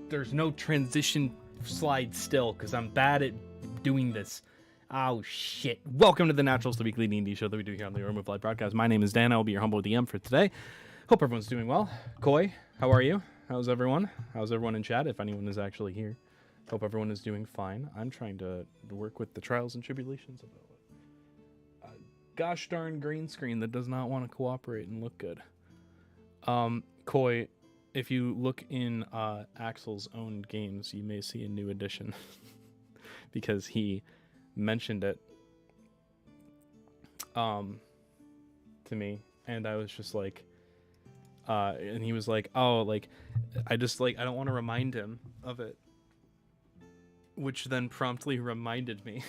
there's no transition slide still because I'm bad at doing this. Oh shit! Welcome to the Naturals, the weekly D&D show that we do here on the Remove Live broadcast. My name is Dan. I will be your humble DM for today. Hope everyone's doing well. Koi, how are you? How's everyone? How's everyone in chat? If anyone is actually here, hope everyone is doing fine. I'm trying to work with the trials and tribulations of a gosh darn green screen that does not want to cooperate and look good. Koi, if you look in Axel's own games, you may see a new addition because he mentioned it to me, and I was just like, and he was like, oh, like, I don't want to remind him of it, which then promptly reminded me.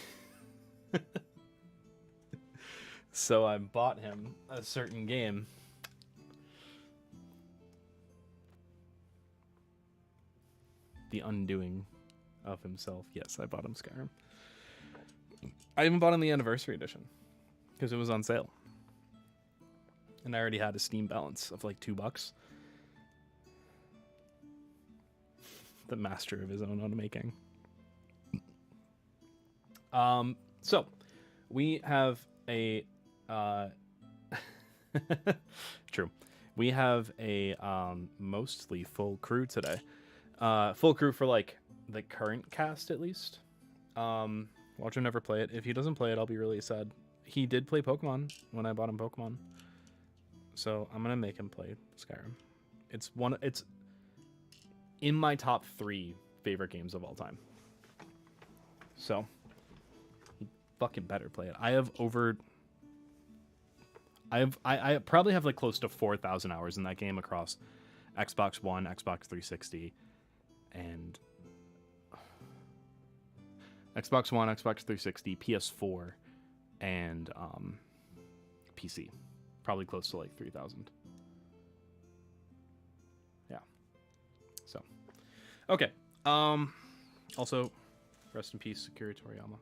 So I bought him a certain game. The undoing of himself. Yes, I bought him Skyrim. I even bought him the anniversary edition because it was on sale. And I already had a Steam balance of like $2. The master of his own automaking. So we have a true. We have a mostly full crew today. Full crew for like the current cast at least. Watch him never play it. If he doesn't play it, I'll be really sad. He did play Pokemon when I bought him Pokemon. So I'm gonna make him play Skyrim. It's in my top 3 favorite games of all time. So he fucking better play it. I probably have like close to 4,000 hours in that game across Xbox One, Xbox 360, and Xbox One, Xbox 360, PS4, and PC. Probably close to like 3,000. Yeah. So, okay. Also, rest in peace, Akira Toriyama.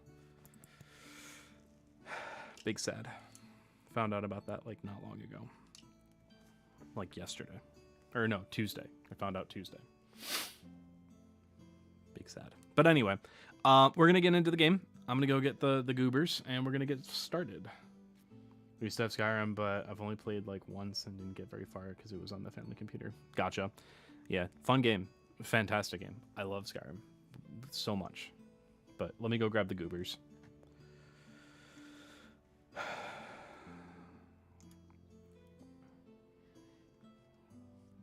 Big sad. Found out about that like not long ago. Like yesterday. Or no, Tuesday. I found out Tuesday. Big sad. But anyway, we're going to get into the game. I'm going to go get the goobers, and we're going to get started. We used to have Skyrim, but I've only played like once and didn't get very far because it was on the family computer. Gotcha. Yeah, fun game. Fantastic game. I love Skyrim so much. But let me go grab the goobers.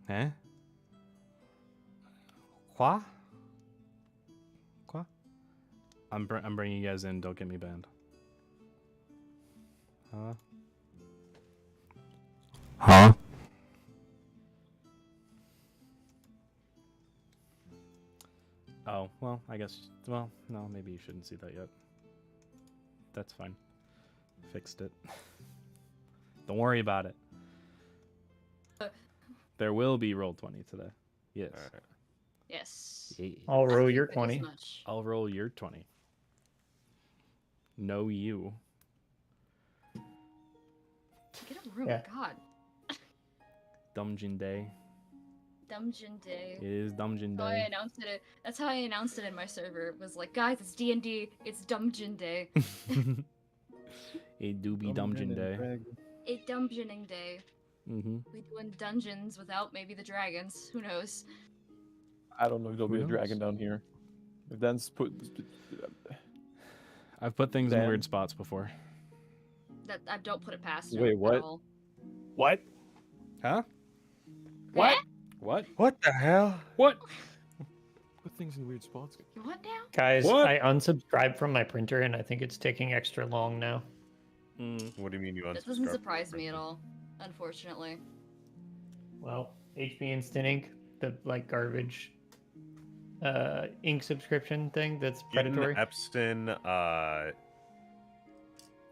Eh? Quoi? Quoi? I'm bringing you guys in. Don't get me banned. Huh? Huh? Oh, well, I guess... Well, no, maybe you shouldn't see that yet. That's fine. Fixed it. Don't worry about it. There will be Roll20 today. Yes. Right. Yes. Yeah. I'll roll your 20. I'll roll your 20. No, you. Get a room, Yeah. God. Dungeon Day. Dungeon Day. It is Dungeon That's how I Day. announced it. That's how I announced it in my server. It was like, guys, it's D&D. It's Dungeon Day. It do be Dungeon Day. A dungeoning day. Mm-hmm. We doing dungeons without maybe the dragons. Who knows? I don't know if there'll be a Who dragon knows? down here. If Dan's put... I've put things in Dan. weird spots before. That I don't put it past. Wait, him what? At all. What? Huh? What? Eh? What? What the hell? What? Put things in weird spots. You what now? Guys, What? I unsubscribed from my printer and I think it's taking extra long now. What do you mean you unsubscribed? That doesn't surprise me at all. Unfortunately. Well, HP Instant Ink, the like garbage ink subscription thing that's predatory. Epson, I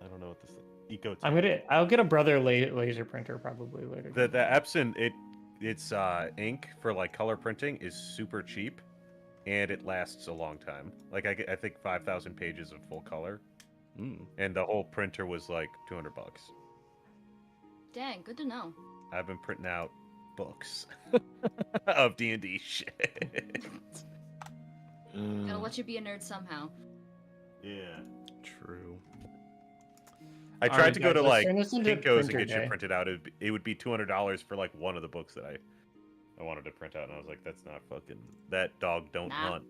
don't know what this Eco. I'll get a brother laser printer probably later. The Epson it's ink for like color printing is super cheap, and it lasts a long time. Like I think 5,000 pages of full color, and the whole printer was like $200. Dang, good to know. I've been printing out books of D&D shit. Gotta let you be a nerd somehow. Yeah. True. I All tried right, to go guys, to let's like turn this into Kinko's and printer get you day. printed out. It would be $200 for like one of the books that I wanted to print out, and I was like, that's not fucking. That dog don't Nah. hunt.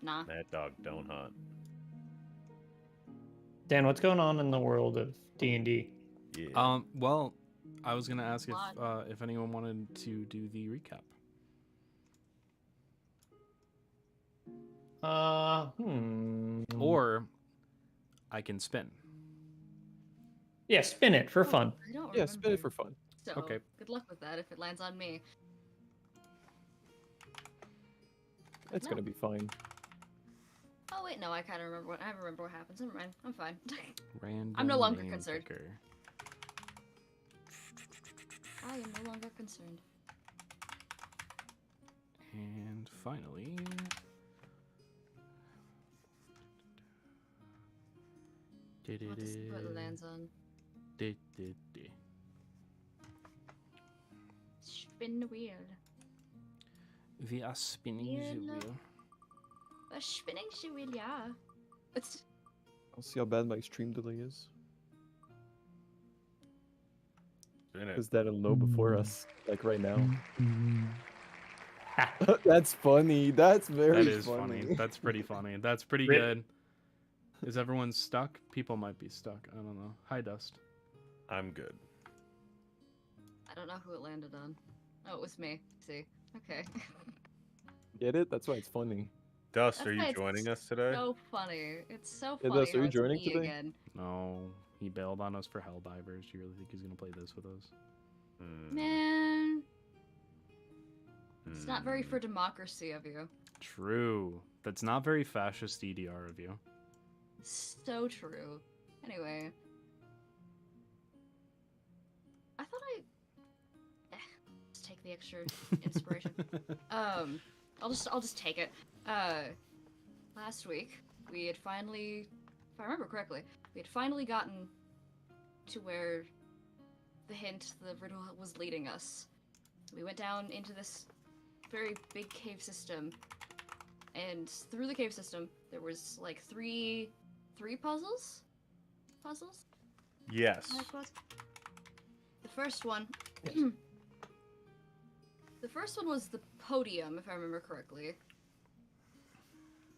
Nah. That dog don't hunt. Dan, what's going on in the world of D&D? Yeah. Well, I was gonna ask Lot. if anyone wanted to do the recap. Or I can spin. Yeah, spin it for fun. I don't Yeah, remember. spin it for fun. So, Okay. good luck with that if it lands on me. It's No. gonna be fine. Oh wait, no, I kind of remember I remember what happens. Never mind. I'm fine. Random I'm no longer name concerned. picker. I am no longer concerned. And finally, What it lands on. Spin the wheel. We are spinning the Wheel. wheel. A spinning the wheel, yeah. It's I'll see how bad my stream delay is. Spin it. Because that'll know before us, like right now. Ha. That's funny. That's very That is funny. That's pretty funny. That's pretty Rip. good. Is everyone stuck? People might be stuck. I don't know. Hi, Dust. I'm good. I don't know who it landed on. Oh, it was me. See. Okay. Get it? That's why it's funny. Dust, That's are why you it's joining us today? So funny. It's so Hey, funny. Dust, are you how it's joining me today? Again. No, he bailed on us for Helldivers. Do you really think he's gonna play this with us? Man, it's not very Hmm. for democracy of you. True. That's not very fascist EDR of you. So true. Anyway, I thought just take the extra inspiration. I'll just take it. Last week we had finally, if I remember correctly, we had finally gotten to where the riddle was leading us. We went down into this very big cave system, and through the cave system there was like three puzzles. Yes. I suppose. The first one. The first one was the podium, if I remember correctly.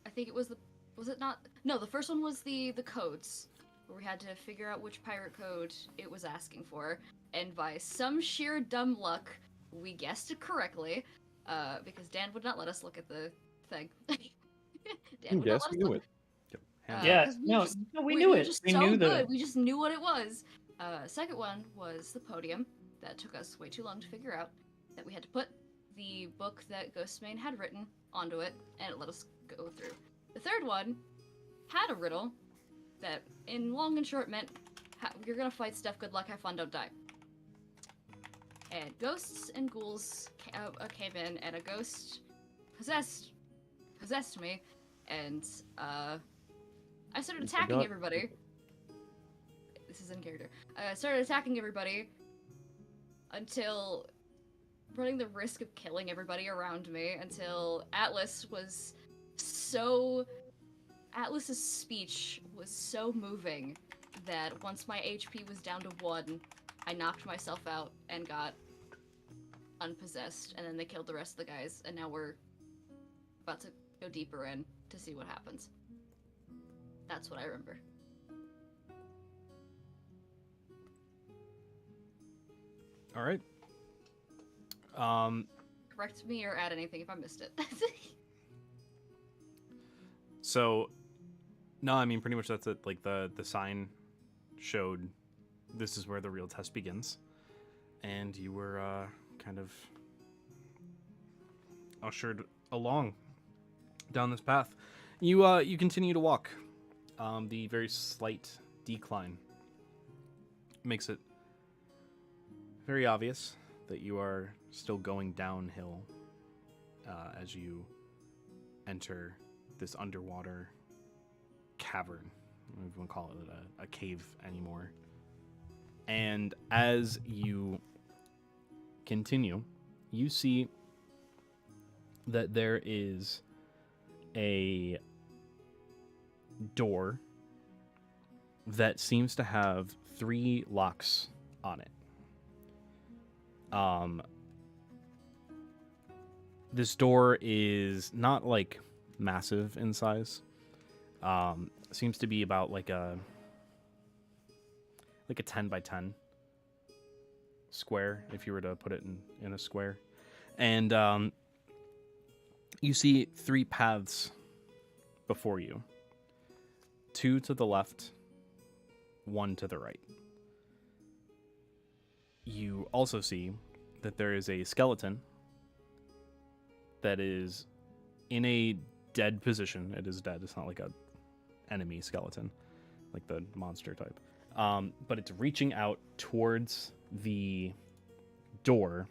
I think it was was it not? No, the first one was the codes, where we had to figure out which pirate code it was asking for, and by some sheer dumb luck, we guessed it correctly, because Dan would not let us look at the thing. Dan would not Guess let we us knew look. it. Hands Yeah, up. 'cause we knew were it. just We so knew good. We just knew what it was. Second one was the podium. That took us way too long to figure out. That we had to put the book that Ghostmane had written onto it, and it let us go through. The third one had a riddle that, in long and short, meant you're gonna fight stuff. Good luck. Have fun. Don't die. And ghosts and ghouls came in, and a ghost possessed me, and I started attacking forgot. everybody. This is in character. I started attacking everybody until running the risk of killing everybody around me until Atlas's speech was so moving that once my HP was down to 1, I knocked myself out and got unpossessed, and then they killed the rest of the guys, and now we're about to go deeper in to see what happens. That's what I remember. All right. Correct me or add anything if I missed it. So, no, I mean, pretty much that's it. Like, the sign showed this is where the real test begins. And you were kind of ushered along down this path. You continue to walk. The very slight decline makes it very obvious that you are still going downhill as you enter this underwater cavern. I don't even call it a cave anymore. And as you continue, you see that there is a door that seems to have 3 locks on it. This door is not like massive in size. Seems to be about like a 10 by 10 square, if you were to put it in a square. And you see 3 paths before you. 2 to the left, 1 to the right. You also see that there is a skeleton that is in a dead position. It is dead. It's not like a enemy skeleton, like the monster type. But it's reaching out towards the door,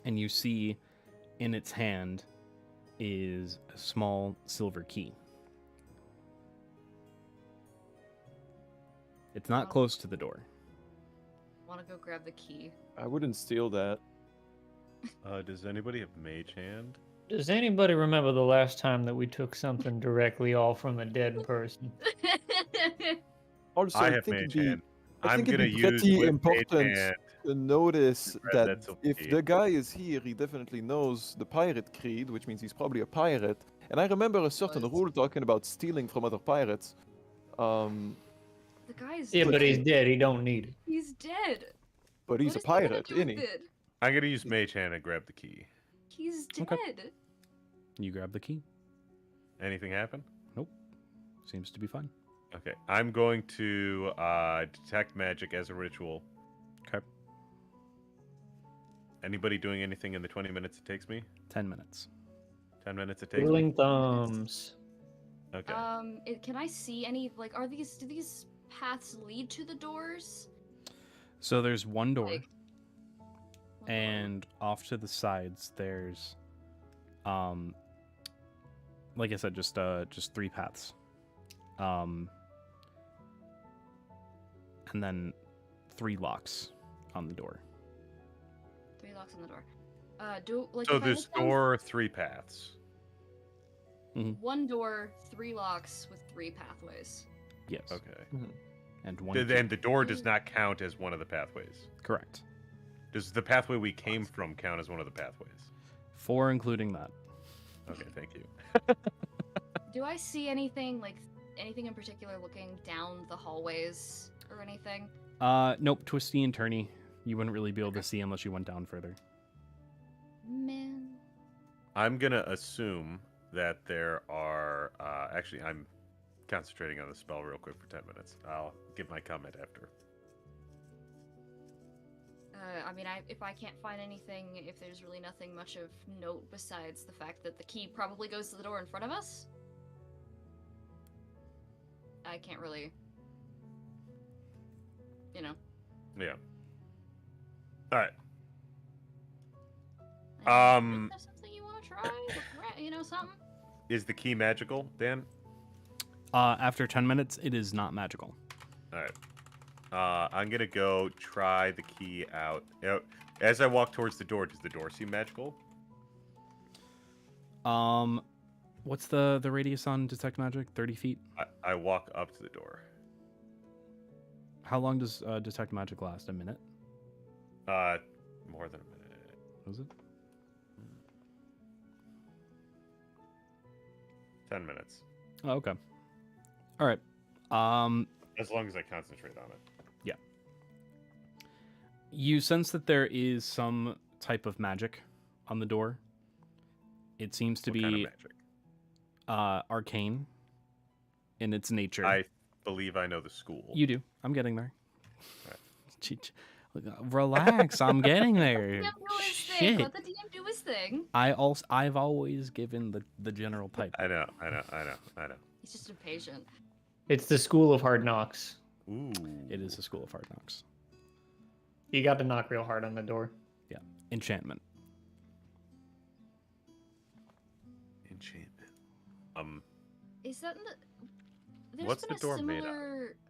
and you see in its hand is a small silver key. It's not close to the door. Want to go grab the key? I wouldn't steal that. Does anybody have mage hand? Does anybody remember the last time that we took something directly off from a dead person? Also, I I have think mage it'd be, hand. I I'm think it'd gonna be use pretty with important mage hand. to notice grab that silver if key. the guy is here, he definitely knows the pirate creed, which means he's probably a pirate. And I remember a certain Was. rule talking about stealing from other pirates. The guy's Yeah, dead. but he's dead. He don't need it. He's dead. But he's What a is he gonna pirate, do isn't with he? it? I'm gonna use mage hand and grab the key. He's dead. Okay. You grab the key. Anything happen? Seems to be fine. Okay, I'm going to detect magic as a ritual. Okay. Anybody doing anything in the 20 minutes it takes me? 10 minutes. 10 minutes it takes me? Twiddling thumbs. Okay. Can I see any, like, do these paths lead to the doors? So there's one door, Like, one door. and off to the sides there's, like I said, just 3 paths. And then 3 locks on the door. 3 locks on the door. So if I this look down- door, 3 paths. One door, 3 locks with 3 pathways. Yes. Okay. And one. And key. the door does not count as one of the pathways. Correct. Does the pathway we came from count as one of the pathways? 4 including that. Okay, thank you. Do I see anything, like, anything in particular looking down the hallways or anything? Nope. Twisty and turny. You wouldn't really be able to see unless you went down further. Man. I'm gonna assume that there are. Actually, I'm concentrating on the spell real quick for 10 minutes. I'll give my comment after. I mean, if I can't find anything, if there's really nothing much of note besides the fact that the key probably goes to the door in front of us, I can't really, Yeah. All right. Is there something you want to try? Something? Is the key magical, Dan? After 10 minutes, it is not magical. All right. I'm gonna go try the key out. As I walk towards the door, does the door seem magical? What's the radius on detect magic? 30 feet. I walk up to the door. How long does detect magic last? A minute? More than a minute. Was it? 10 minutes. Oh, okay. All right. As long as I concentrate on it. You sense that there is some type of magic on the door. It seems to What kind of be magic? arcane in its nature. I believe I know the school. You do. I'm getting there. Right. Relax. I'm getting there. DM do his thing. Shit. Let the DM do his thing. I've always given the general type. I know. He's just impatient. It's the school of hard knocks. Ooh. It is a school of hard knocks. You got to knock real hard on the door. Enchantment. Enchantment. Is that in the? There's What's been the door made out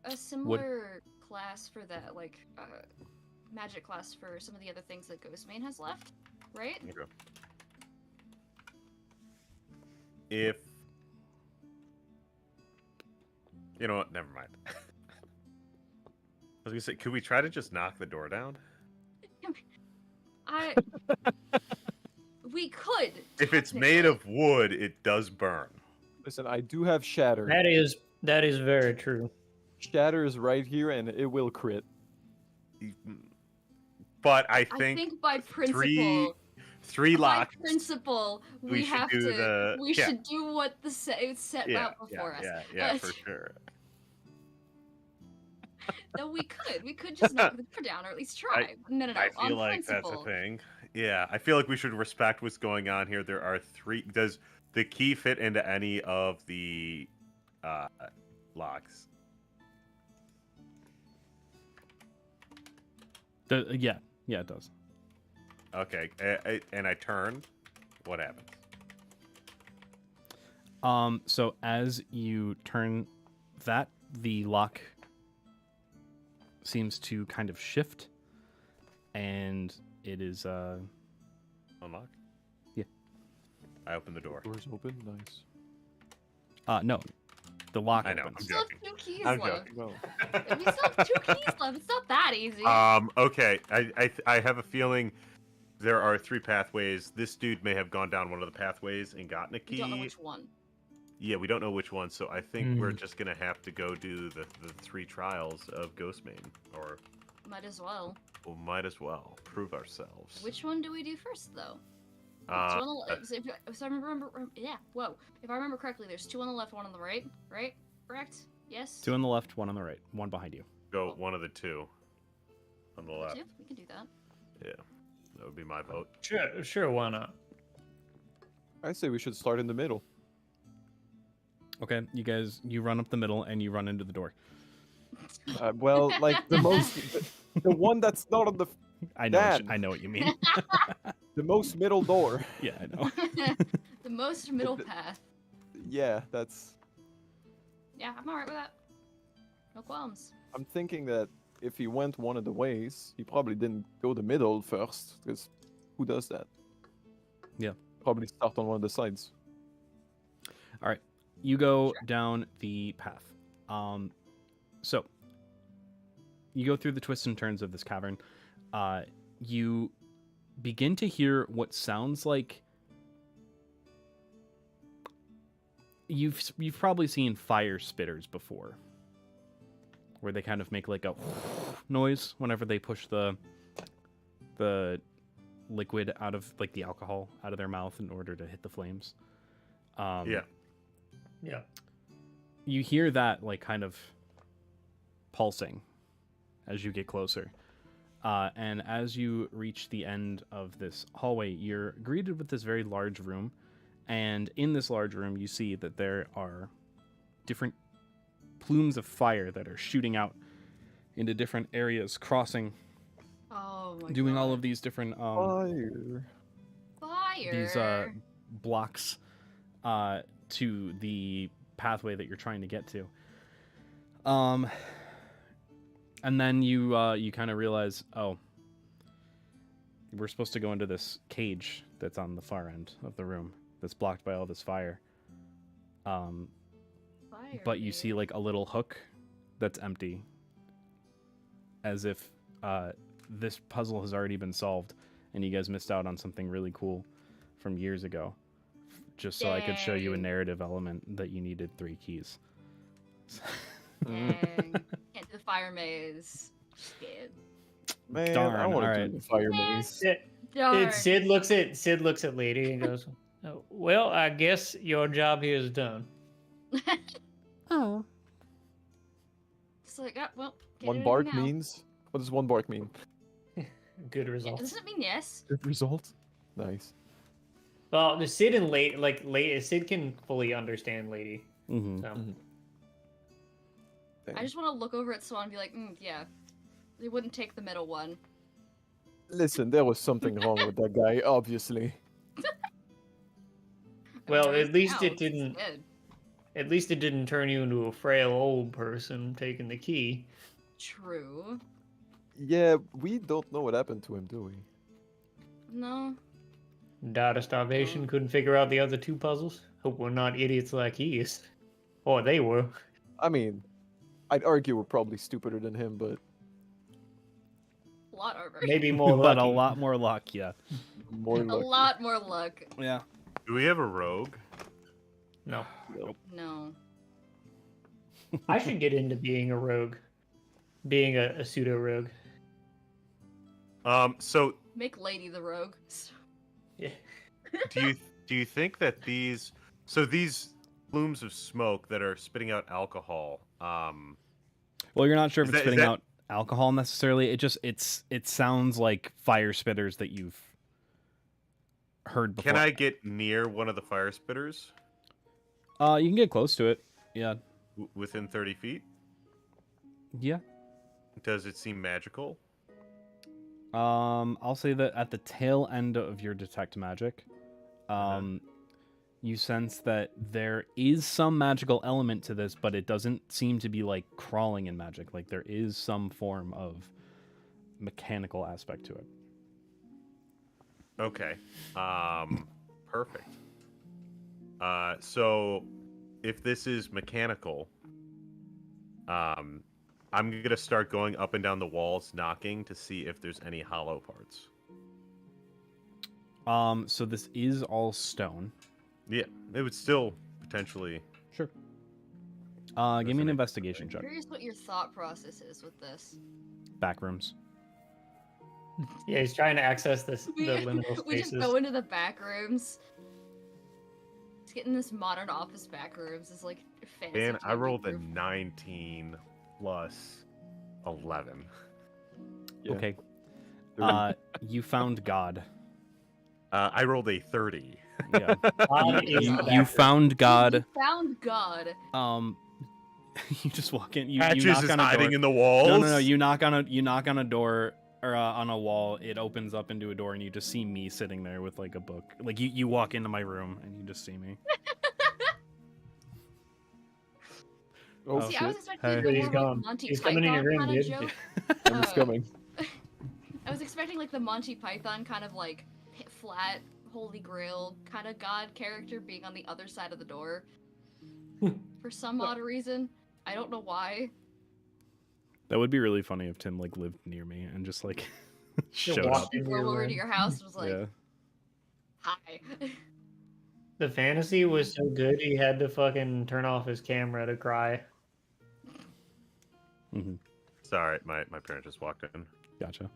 of? a similar class for that, like magic class for some of the other things that Ghostmane has left, right? Okay. if you know what, never mind. I was gonna say, could we try to just knock the door down? We could. If it's made technically. of wood, it does burn. Listen, I do have shatter. That is very true. Shatter is right here, and it will crit. But I I think, think by principle. three By locks. principle, we should have do to. the- We yeah. should do what the set Yeah, out before us. yeah, for sure. No, we could. We could just knock the door down, or at least try. No. I On feel like principle. that's a thing. Yeah, I feel like we should respect what's going on here. There are 3. Does the key fit into any of the locks? Yeah, it does. Okay, and I turn. What happens? So as you turn that, the lock seems to kind of shift, and it is Unlock? Yeah. I open the door. Doors open. Nice. no, the lock I know, opens. We still have 2 keys I'm left. Well, We still have 2 keys left. It's not that easy. Okay. I have a feeling there are 3 pathways. This dude may have gone down one of the pathways and gotten a key. We don't know which one. Yeah, we don't know which one, so I think we're just gonna have to go do the 3 trials of Ghostmane, or Might as well. we might as well prove ourselves. Which one do we do first, though? Two Uh, on the, if I remember, yeah. Whoa. If I remember correctly, there's 2 on the left, 1 on the right. Right? Correct? Yes. 2 on the left, 1 on the right, 1 behind you. go one of the 2 on the left. 2? We can do that. Yeah, that would be my vote. Sure, why not? I say we should start in the middle. Okay, you run up the middle and you run into the door. Well, like the the one that's not on the I know. Dan. I know what you mean. the most middle door. Yeah, I know. The most middle path. Yeah, that's. Yeah, I'm alright with that. No qualms. I'm thinking that if he went one of the ways, he probably didn't go the middle first, because who does that? Yeah. Probably start on one of the sides. All right, you go down the path. So you go through the twists and turns of this cavern. You begin to hear what sounds like you've probably seen fire spitters before, where they kind of make like a noise whenever they push the liquid out of, like, the alcohol out of their mouth in order to hit the flames. Yeah. Yeah. You hear that, like, kind of pulsing as you get closer. And as you reach the end of this hallway, you're greeted with this very large room. And in this large room, you see that there are different plumes of fire that are shooting out into different areas, crossing, Oh my doing god. all of these different Fire. Fire. these blocks to the pathway that you're trying to get to. And then you kind of realize, oh, we're supposed to go into this cage that's on the far end of the room that's blocked by all this fire. Fire. But you see, like, a little hook that's empty, as if this puzzle has already been solved and you guys missed out on something really cool from years ago, just so I could show you a Dang. narrative element that you needed 3 keys. Dang. Can't do the fire maze. Scared. Man, I Darn, want to alright. do the fire Man. maze. Darn. Sid looks at Lady and goes, "Oh, well, I guess your job here is done." Oh. It's like, oh, well. can't One do bark anything now. means. What does one bark mean? Good Yeah, result. doesn't it mean yes? Good result. Nice. Well, the Sid and Lady, Sid can fully understand Lady. Mm-hmm. So. Mhm. I just want to look over at Swan and be like, yeah. They wouldn't take the middle one. Listen, there was something wrong with that guy, obviously. Well, Right at least now, it didn't. it's good. At least it didn't turn you into a frail old person taking the key. True. Yeah, we don't know what happened to him, do we? No. Died of starvation. Couldn't figure out the other 2 puzzles. Hope we're not idiots like he is. Or they were. I mean, I'd argue we're probably stupider than him, but A lot armor. Maybe more but lucky. a lot more luck. Yeah. more A lucky. lot more luck. Yeah. Do we have a rogue? No. No. I should get into being a rogue. Being a pseudo rogue. So Make Lady the rogue. Yeah. do you think that these plumes of smoke that are spitting out alcohol, Well, you're not sure if Is it's that- is spitting that- out alcohol necessarily. It sounds like fire spitters that you've heard before. can I get near one of the fire spitters You can get close to it. Yeah. within 30 feet? Yeah. Does it seem magical? I'll say that at the tail end of your detect magic, you sense that there is some magical element to this, but it doesn't seem to be like crawling in magic. Like there is some form of mechanical aspect to it. Okay. Perfect. So if this is mechanical, I'm gonna start going up and down the walls, knocking to see if there's any hollow parts. So this is all stone. Yeah, it would still potentially. Sure. Give me an Listen, investigation check. Curious what your thought process is with this. Back rooms. Yeah, he's trying to access the liminal We just spaces. go into the back rooms. Just getting this modern office back rooms is like fancy. And I rolled a roof. 19 plus 11. Yeah. Okay. You found God. I rolled a 30. Yeah. God is you, the you back found God. You found God. You just walk in. You Patches knock is on a hiding door. in the walls. No. You knock on a door or on a wall. It opens up into a door, and you just see me sitting there with like a book. Like you walk into my room, and you just see me. Oh, Oh, See, shit. I was expecting Hey. like, He's more gone. like Monty He's coming in your Python room, kind of dude. joke. I'm just Uh, coming. I was expecting like the Monty Python kind of like flat, holy grail kind of god character being on the other side of the door. For some odd reason. I don't know why. That would be really funny if Tim like lived near me and just like Just showed walk up. in Drove your over room. to your house and was like, Yeah. hi. The fantasy was so good he had to fucking turn off his camera to cry. Hmm. Sorry, my parents just walked in. Gotcha.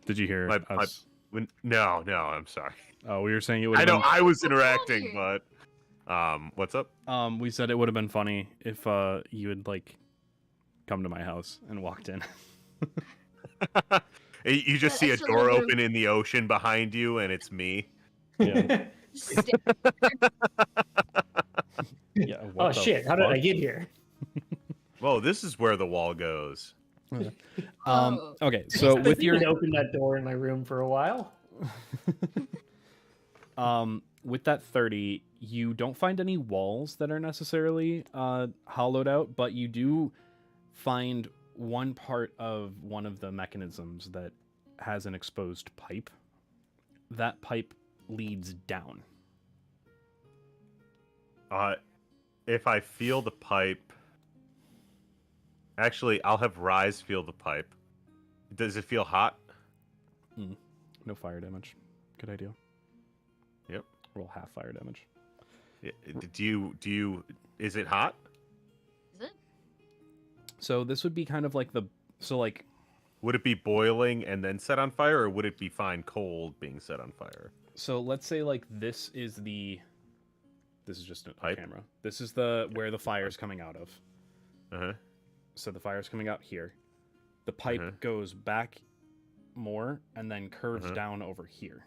Did you hear My- us? No, I'm sorry. Oh, we were saying it would I have know been. I was funny. interacting, but what's up? We said it would have been funny if you had like come to my house and walked in. You just That see a extra door little bit open in the ocean behind you, and it's me. Yeah. Just stay- Yeah. Oh what the shit, how did I fuck? get here? Whoa, this is where the wall goes. Oh. Okay, so I with think you'd your open that door in my room for a while. with that 30, you don't find any walls that are necessarily hollowed out, but you do find one part of one of the mechanisms that has an exposed pipe. That pipe leads down. If I feel the pipe, actually, I'll have Rise feel the pipe. Does it feel hot? No fire damage. Good idea. Yep. Roll half fire damage. Do you? Is it hot? Is it? So this would be kind of like like Would it be boiling and then set on fire, or would it be fine cold being set on fire? so let's say like this is just a Pipe? camera. This is where the fire is coming out of. Uh-huh. So the fire's coming out here. The pipe Uh-huh. goes back more and then curves Uh-huh. down over here.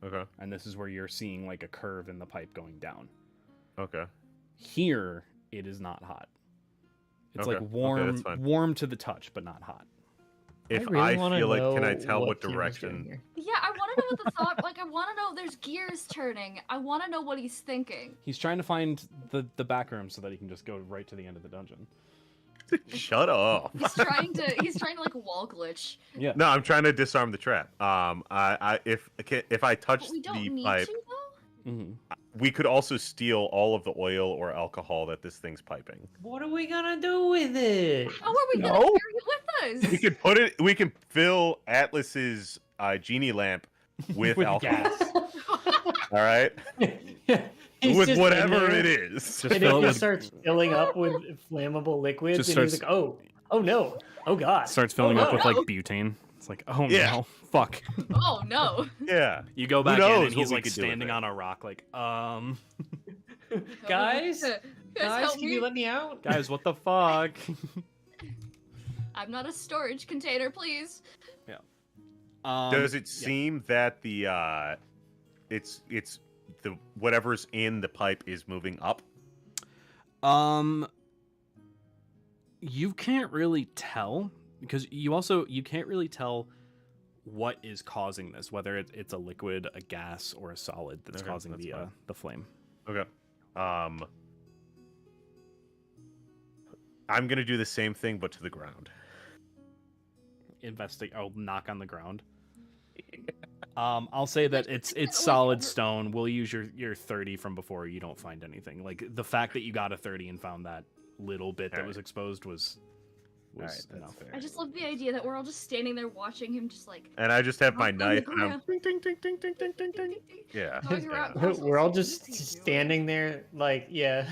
Okay. And this is where you're seeing like a curve in the pipe going down. Okay. Here, it is not hot. It's Okay. like Okay, warm, that's fine. warm to the touch, but not hot. If really I wanna feel it, can I know tell what Tim is doing direction? here. Yeah, I want to know what the thought. Like, I want to know. There's gears turning. I want to know what he's thinking. He's trying to find the back room so that he can just go right to the end of the dungeon. Shut up. He's trying to. He's trying to like wall glitch. Yeah. No, I'm trying to disarm the trap. If I touch But we don't the need pipe, to though. Mhm. we could also steal all of the oil or alcohol that this thing's piping. What are we gonna do with it? How are we gonna No. carry it with us? We could put it. We can fill Atlas's genie lamp with alcohol. gas. All right, He's with just in whatever there, it is. Just and fill then it he with- starts filling up with flammable liquids, Just and he's starts- like, "Oh no, oh god!" Starts filling Oh, up with no. like butane. It's like, oh Yeah. no, fuck. Oh no. Yeah. You go Who back in knows and what he's we like could do with standing it. on a rock, like, guys, Guys, guys, help can me. you let me out? guys, what the fuck? I'm not a storage container, please. Does it seem that the it's the whatever's in the pipe is moving up? You can't really tell because you can't really tell what is causing this, whether it's a liquid, a gas, or a solid that's Okay, causing that's the fine. the flame. Okay. I'm gonna do the same thing, but to the ground. I'll knock on the ground. I'll say that it's Like solid over- stone. We'll use your 30 from before. You don't find anything. Like the fact that you got a 30 and found that little bit that Alright. was exposed was Alright, that's enough. fair. I just love the idea that we're all just standing there watching him, just like And I just have my on the knife, and I'm ground. ding, ding, ding, ding, ding, ding, ding, ding. Yeah. Going around yeah. houses, We're all what just is he doing? standing there, like, yeah.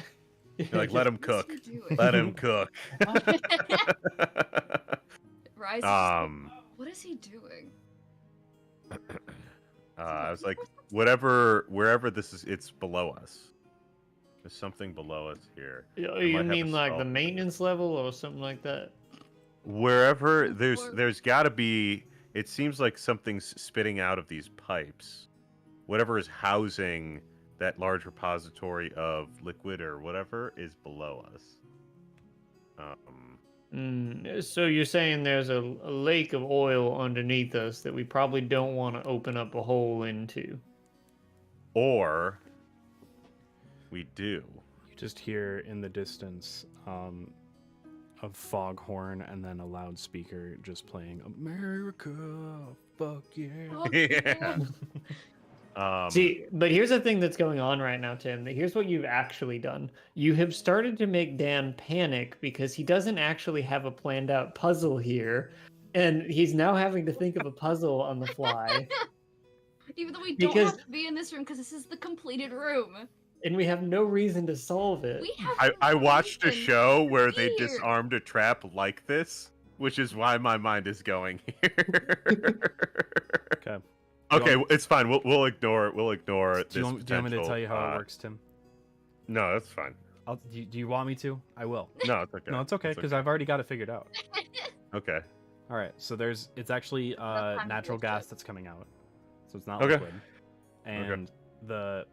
You're like, let him What cook. is he doing? Let him cook. Rise is just like, what is he doing? I was like, wherever this is, it's below us. There's something below us here. You might have mean a like spell the for it. maintenance level or something like that? Wherever Or- there's got to be. It seems like something's spitting out of these pipes. Whatever is housing that large repository of liquid or whatever is below us. So you're saying there's a lake of oil underneath us that we probably don't want to open up a hole into. Or we do. You just hear in the distance a foghorn and then a loudspeaker just playing America, fuck yeah. Oh, Yeah. See, but here's the thing that's going on right now, Tim. Here's what you've actually done. You have started to make Dan panic because he doesn't actually have a planned out puzzle here. And he's now having to think of a puzzle on the fly. Even though we don't Because- have to be in this room because this is the completed room. And we have no reason to solve it. We have. I no watched a reason show where to they be here. disarmed a trap like this, which is why my mind is going here. Okay. Okay, it's fine. We'll ignore it. We'll ignore Do you, want, do you want me to tell you how potential, it works, Tim? No, that's fine. Do you want me to? I will. No, it's okay. No, it's okay because I've already got it figured out. Okay. All right, so it's actually time to natural bullshit. gas that's coming out, so it's not Okay. liquid, and the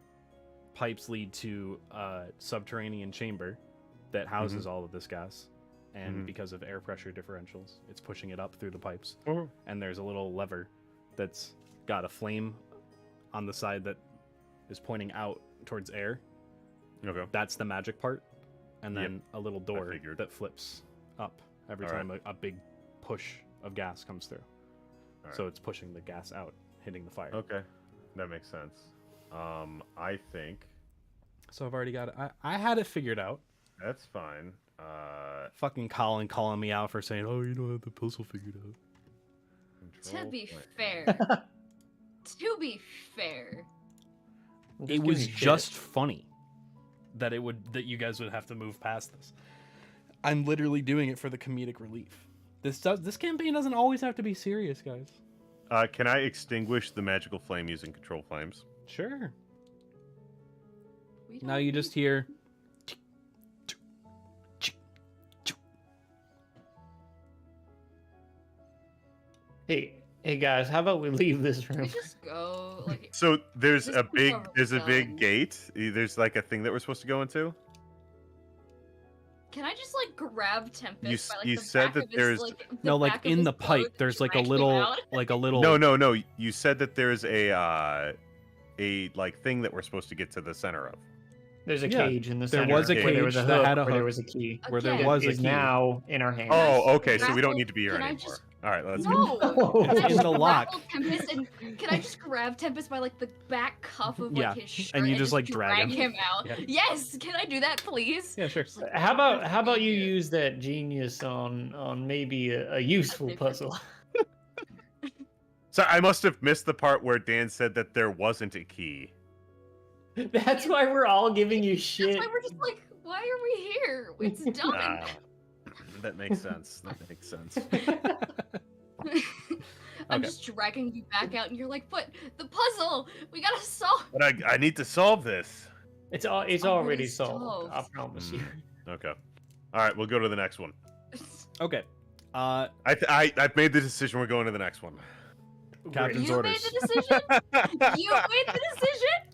pipes lead to a subterranean chamber that houses all of this gas, and Mhm. because of air pressure differentials, it's pushing it up through the pipes, Oh. and there's a little lever that's got a flame on the side that is pointing out towards air. Okay. That's the magic part, and Yep, then a little door figured. that flips up every All time a big push of gas comes through. All So right. it's pushing the gas out, hitting the fire. Okay, that makes sense. I think So I've already got it. I had it figured out. that's fine. Fucking Colin calling me out for saying, "Oh, you don't have the puzzle figured out." To control be plane. fair. To be fair. Just It give was me shit. just funny that you guys would have to move past this. I'm literally doing it for the comedic relief. This campaign doesn't always have to be serious, guys. Can I extinguish the magical flame using control flames? Sure. We Now don't you need- just hear. Hey guys, how about we leave this We room? just go like. So there's This a is big already there's a big done. gate. There's like a thing that we're supposed to go into. Can I just like grab Tempest? You by, like, you the said back that of his, there's- like, the No, like back of in his the pipe, boat, there's like a drag him little, out? No. You said that there's a like thing that we're supposed to get to the center of. There's a Yeah, cage in the there center. was a where there was cage a that hook, had a where there hook. was a key. where there Again, was a is key. now in our hands. Oh, okay. So we don't Grapple- need to be here can I anymore. just All right, let's go. No! It's Can I in just the lock. grapple Tempest and can I just grab Tempest by like the back cuff of like Yeah, his shirt and you just, like, drag him. out? Yeah. Yes! Can I do that, please? Yeah, sure. Just, like, How about you here. use that genius on maybe a useful Okay. puzzle? So I must have missed the part where Dan said that there wasn't a key. That's why we're all giving you shit. That's why we're just like, why are we here? It's done. Ah, that makes sense. That makes sense. I'm Okay. just dragging you back out, and you're like, but the puzzle! We gotta solve. But I need to solve this. It's already already solved. solved. I promise you. Okay. All right, we'll go to the next one. Okay. I've made the decision. We're going to the next one. Captain's You orders. made the decision. You made the decision.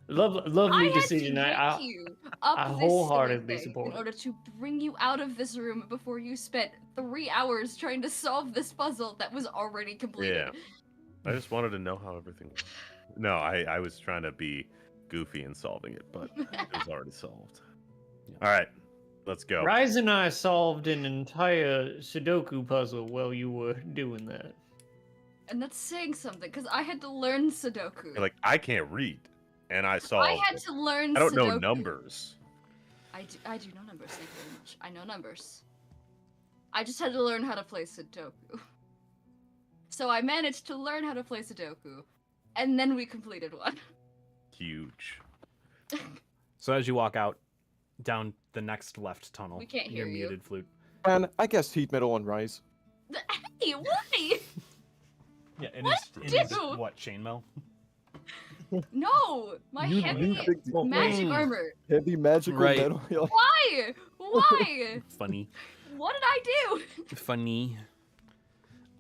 Lovely I decision. had to I pick you up I this wholeheartedly silly thing support in it. order to bring you out of this room before you spent 3 hours trying to solve this puzzle that was already completed. I just wanted to know how everything worked. No, I was trying to be goofy in solving it, but it was already solved. All right, let's go. Rise and I solved an entire Sudoku puzzle while you were doing that. And that's saying something, because I had to learn Sudoku. You're like, I can't read, and I solved I had it. to learn I don't know Sudoku. numbers. I do know numbers, thank you very much. I know numbers. I just had to learn how to play Sudoku. So I managed to learn how to play Sudoku, and then we completed one. Huge. So as you walk out down the next left tunnel, We can't you're hear you. muted, Flute. Man, I guess heat metal and rise. Hey, why? Yeah, it What? is. It is Dude. what, chainmail? No, my You heavy big magic Mm. armor. heavy magical Right. metal. You're like, Why? Why? Funny. What did I do? Funny.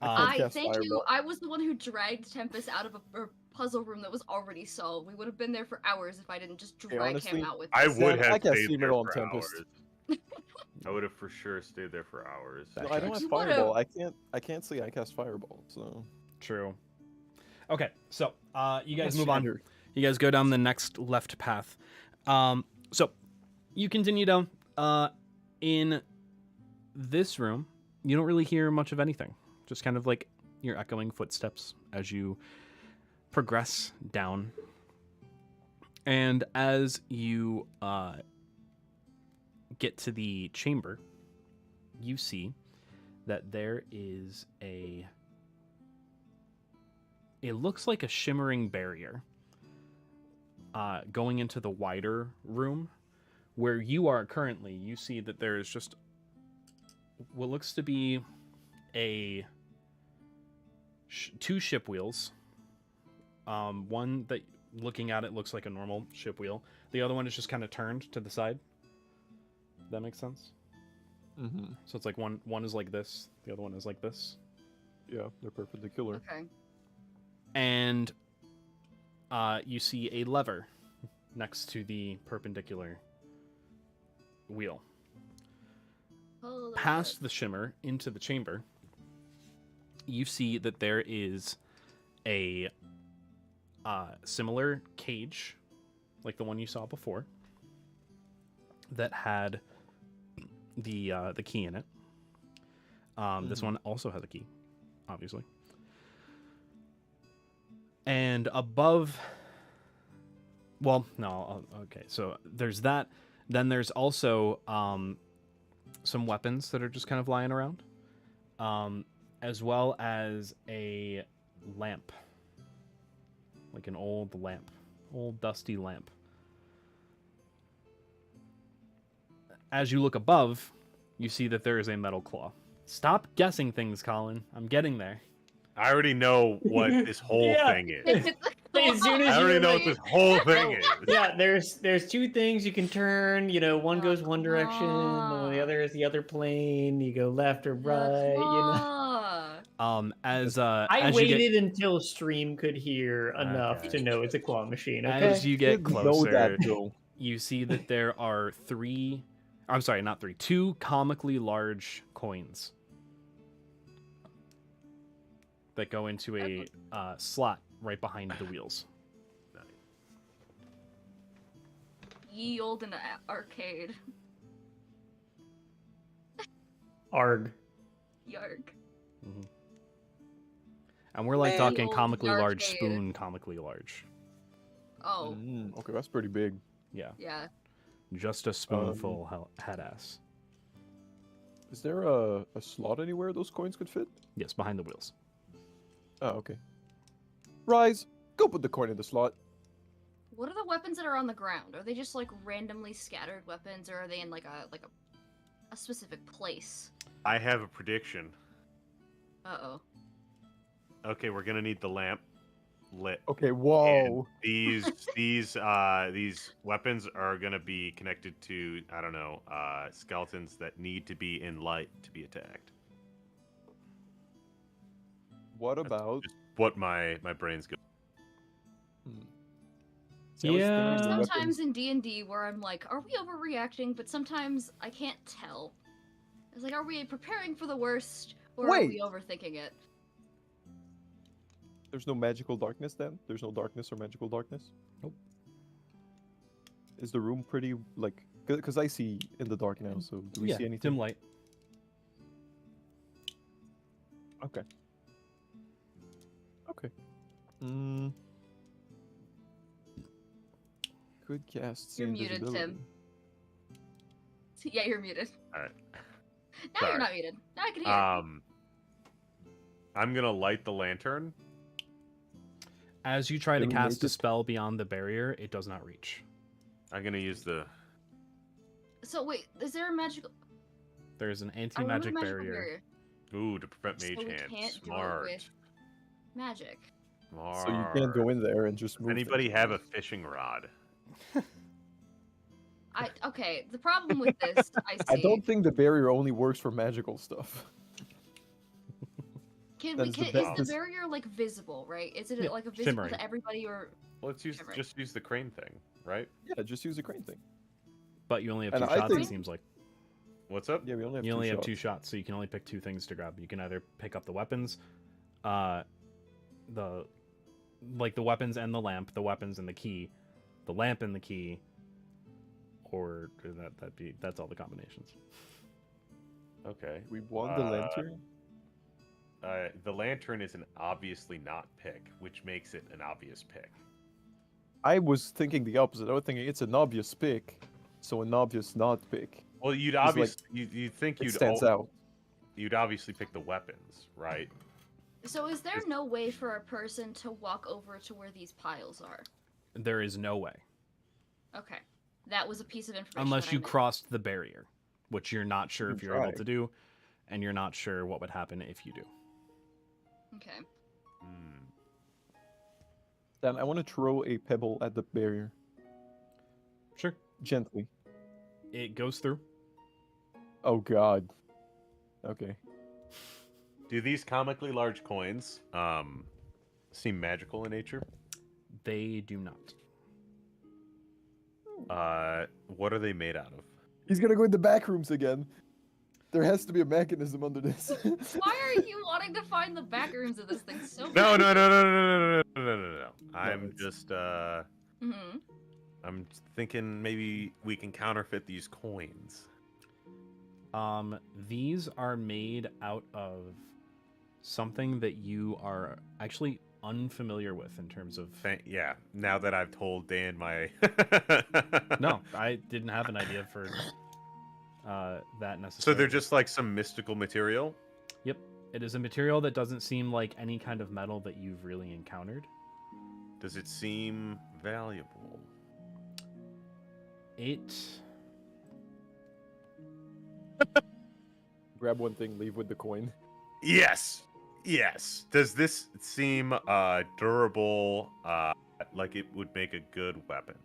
I cast thank you. fireball. I was the one who dragged Tempest out of a puzzle room that was already solved. We would have been there for hours if I didn't just drag honestly, him out with I us. would Sam, have I guess stayed Sea there Metal and for Tempest. hours. I would have for sure stayed there for hours. That no, I don't tracks. have You would've- fireball. I can't say I cast fireball. So True. Okay, so you guys That's move on. standard. You guys go down the next left path. So you continue down. In this room, you don't really hear much of anything. Just kind of like your echoing footsteps as you progress down. And as you get to the chamber, you see that there is it looks like a shimmering barrier going into the wider room where you are currently. You see that there's just what looks to be two ship wheels. One that, looking at it, looks like a normal ship wheel. The other one is just kind of turned to the side. That makes sense? Mm-hmm. So it's like one is like this, the other one is like this. Yeah, they're perpendicular. Okay. And you see a lever next to the perpendicular wheel. Hold on. Past the shimmer into the chamber, you see that there is a similar cage, like the one you saw before, that had the key in it. This one also has a key, obviously. And above, well, no, okay. So there's that. Then there's also some weapons that are just kind of lying around, as well as a lamp, like an old lamp, old dusty lamp. As you look above, you see that there is a metal claw. Stop guessing things, Colin. I'm getting there. I already know what this whole Yeah. thing is. As soon as I already you're know like- what this whole thing is. Yeah, there's two things you can turn. You know, one goes one direction, and the other is the other plane. You go left or right. You know. As I as you get, waited until stream could hear enough Okay. to know it's a claw machine. Okay. as you get Didn't know closer, that, Joe. you see that there are two comically large coins that go into a slot right behind the wheels. Ye olden arcade. Arg. Yarg. And we're like Big talking old comically large arcade. spoon, comically large. Oh, Okay, that's pretty big. Yeah, yeah. just a spoonful head ass. Is there a slot anywhere those coins could fit? Yes, behind the wheels. Oh, okay. Rise, go put the coin in the slot. What are the weapons that are on the ground? Are they just like randomly scattered weapons, or are they in like a specific place? I have a prediction. Uh-oh. Okay, we're gonna need the lamp lit. Okay, And whoa. these weapons are gonna be connected to, I don't know, skeletons that need to be in light to be attacked. What That's about... just what my brain's going. See, I was thinking Yeah. the Sometimes weapons- in D&D where I'm like, are we overreacting? But sometimes I can't tell. It's like, are we preparing for the worst, or are Wait! we overthinking it? There's no magical darkness then? There's no darkness or magical darkness? Nope. Is the room pretty, like... Because I see in the dark now, so do we Yeah, see anything? dim light. Okay. Okay. Mm. Could cast see You're muted, invisibility. Tim. Yeah, you're muted. All right. Now Sorry. you're not muted. Now I can hear. I'm gonna light the lantern. As you try to Illuminate cast a it. spell beyond the barrier, it does not reach. I'm gonna use the. So wait, is there a magical? There's an I remember anti-magic the magical barrier. Ooh, to prevent So mage we hand. can't do it Smart. with magic. Smart. So you can't go in there and just Does move anybody things. have a fishing rod? Okay, the problem with this, I see. I don't think the barrier only works for magical stuff. Can that we is the can, best. is the barrier like visible, right? Is it Yeah, like a visible shimmering. to everybody, or Let's use Shimmering. just use the crane thing, right? Yeah, just use the crane thing. But you only have And two I shots, it think- seems like. What's up? Yeah, we only have You two only have shots. 2 shots, so you can only pick 2 things to grab. You can either pick up the weapons, the weapons and the lamp, the weapons and the key, the lamp and the key, or that's all the combinations. Okay. We won the lantern. The lantern is an obviously not pick, which makes it an obvious pick. I was thinking the opposite. I was thinking it's an obvious pick, so an obvious not pick. Well, you'd It's like- obviously you'd think It you'd stands out. you'd obviously pick the weapons, right? so is there Is- no way for a person to walk over to where these piles are? There is no way. Okay, that was a piece of information. Unless that I you missed. crossed the barrier, which you're not sure You if you're able try. to do, and you're not sure what would happen if you do. Okay. Hmm. Then I want to throw a pebble at the barrier Sure. gently. It goes through. Oh God. Okay. Do these comically large coins seem magical in nature? They do not. What are they made out of? He's gonna go in the back rooms again. There has to be a mechanism under this. Why are you wanting to find the back rooms of this thing so No, bad? no. I'm it's- just Mm-hmm. I'm thinking maybe we can counterfeit these coins. These are made out of something that you are actually unfamiliar with in terms of. Yeah, now that I've told Dan my No, I didn't have an idea for that necessarily. So they're just like some mystical material? Yep. It is a material that doesn't seem like any kind of metal that you've really encountered. Does it seem valuable? It. Grab one thing, leave with the coin. Yes. Yes. Does this seem durable, like it would make a good weapon?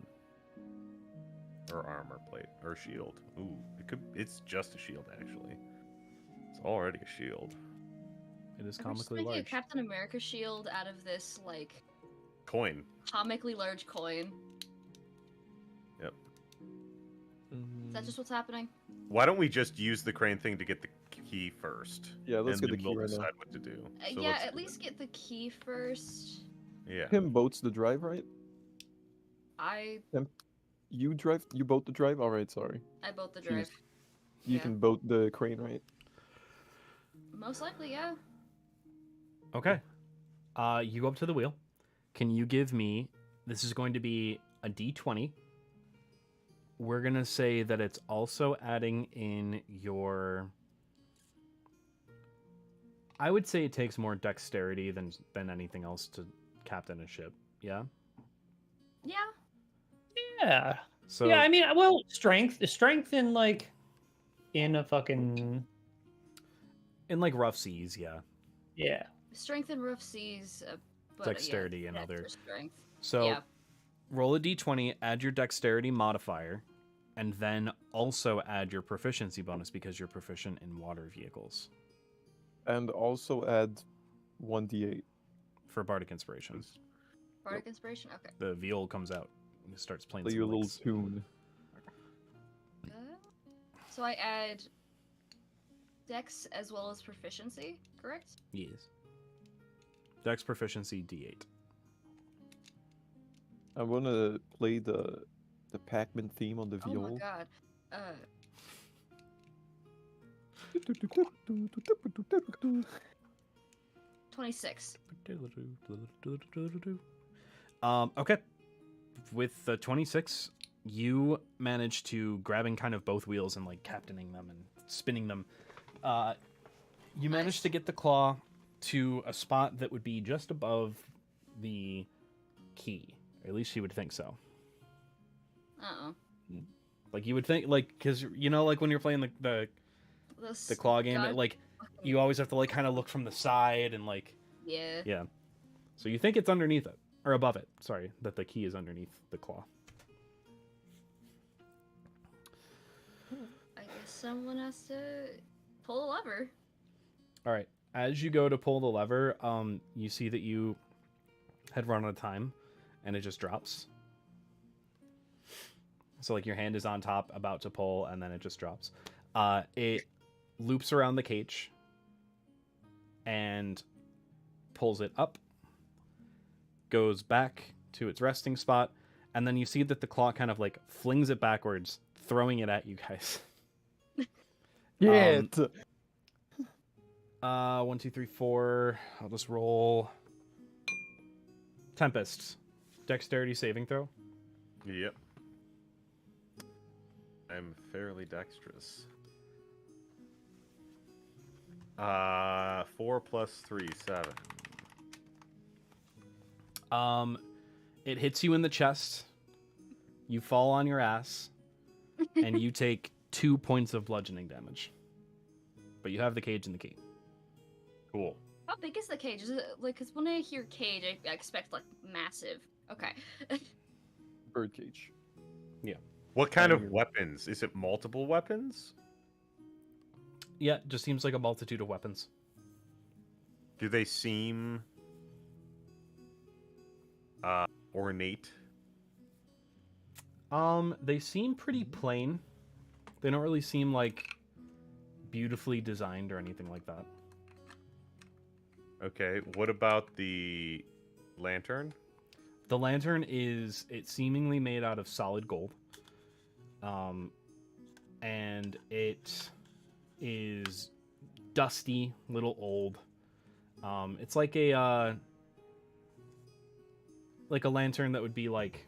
Or armor plate or shield? Ooh, it's just a shield actually. It's already a shield. It is We're just comically making a large. Captain America shield out of this like Coin. comically large coin. Yep. Is that just what's happening? Why don't we just use the crane thing to get the key first? Yeah, let's and get the then key we'll right now. decide what to do. So Yeah, let's at do least get the key first. it. Yeah. Him boats the drive, right? I You drive. You boat the drive. All right, sorry. boat the Jeez. drive. You Yeah. can boat the crane, right? Most likely, yeah. Okay. You go up to the wheel. Can you give me? This is going to be a D20. We're gonna say that it's also adding in your. I would say it takes more dexterity than anything else to captain a ship. Yeah. Yeah. Yeah. So Yeah, I mean, well, strength in like in a fucking in like rough seas, yeah. yeah. Strength in rough seas, but Dexterity and dex other. or strength. So Yeah. roll a d20, add your dexterity modifier, and then also add your proficiency bonus because you're proficient in water vehicles And also add 1d8. for bardic inspiration. Bardic inspiration. Okay. The viol comes out and it starts playing Play some you a little licks. tune. So I add dex as well as proficiency, correct? Yes. Dex proficiency d8. I'm gonna play the Pac-Man theme on the Oh viol. my god. 26. Okay. With the 26, you manage to grabbing kind of both wheels and like captaining them and spinning them. You manage Nice. to get the claw to a spot that would be just above the key. Or at least you would think so. Uh-oh. Like you would think, like, because you know, like when you're playing the claw game, it, like you always have to like kind of look from the side and like Yeah. yeah. So you think it's underneath it or above it? Sorry, that the key is underneath the claw. I guess someone has to pull a lever. All right. As you go to pull the lever, you see that you had run out of time, and it just drops. So like your hand is on top, about to pull, and then it just drops. It loops around the cage and pulls it up, goes back to its resting spot, and then you see that the claw kind of like flings it backwards, throwing it at you guys. Yeah. 1, 2, 3, 4. I'll just roll. Tempest. Dexterity saving throw. Yep. I'm fairly dexterous. 4 plus 3, 7. It hits you in the chest. You fall on your ass, and you take 2 points of bludgeoning damage. But you have the cage and the key. Cool. How big is the cage? Is it like, because when I hear cage, I expect like massive. Okay. Birdcage. What kind of Fire. weapons? Is it multiple weapons? Yeah, it just seems like a multitude of weapons. Do they seem ornate? They seem pretty plain. They don't really seem like beautifully designed or anything like that. Okay. What about the lantern? The lantern is seemingly made out of solid gold. And it is dusty, little old. It's like a lantern that would be like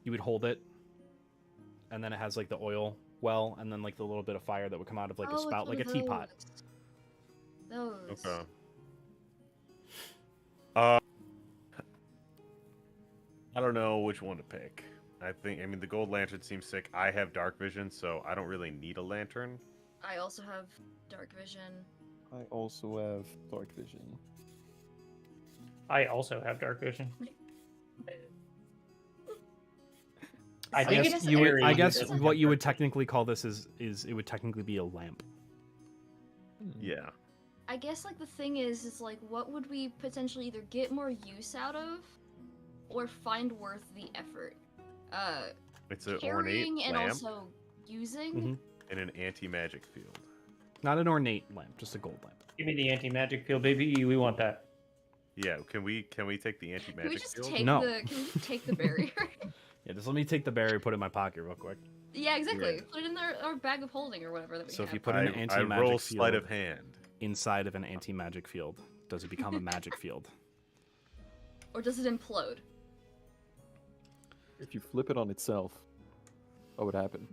you would hold it, and then it has like the oil well, and then like the little bit of fire that would come out of like a Oh, spout, it's like a one of teapot. Those. Okay. I don't know which one to pick. I mean, the gold lantern seems sick. I have dark vision, so I don't really need a lantern. I also have dark vision. I also have dark vision. I also have dark vision. I I think guess it's you would, Aries I that guess doesn't what have you would dark vision. technically call this is it would technically be a lamp. Yeah. I guess like the thing is like what would we potentially either get more use out of, or find worth the effort? It's an ornate Carrying and lamp also using. Mhm. in an anti-magic field. Not an ornate lamp, just a gold lamp. Give me the anti-magic field, baby. We want that. Yeah. Can we take the Can we anti-magic just field? take No. can we just take the barrier? Yeah, just let me take the berry, put it in my pocket real quick. Yeah, exactly. Yeah. Put it in our bag of holding or whatever that we So have. if you put an I anti-magic roll field sleight of hand. inside of an anti-magic field, does it become a magic field? Or does it implode? If you flip it on itself, what would happen?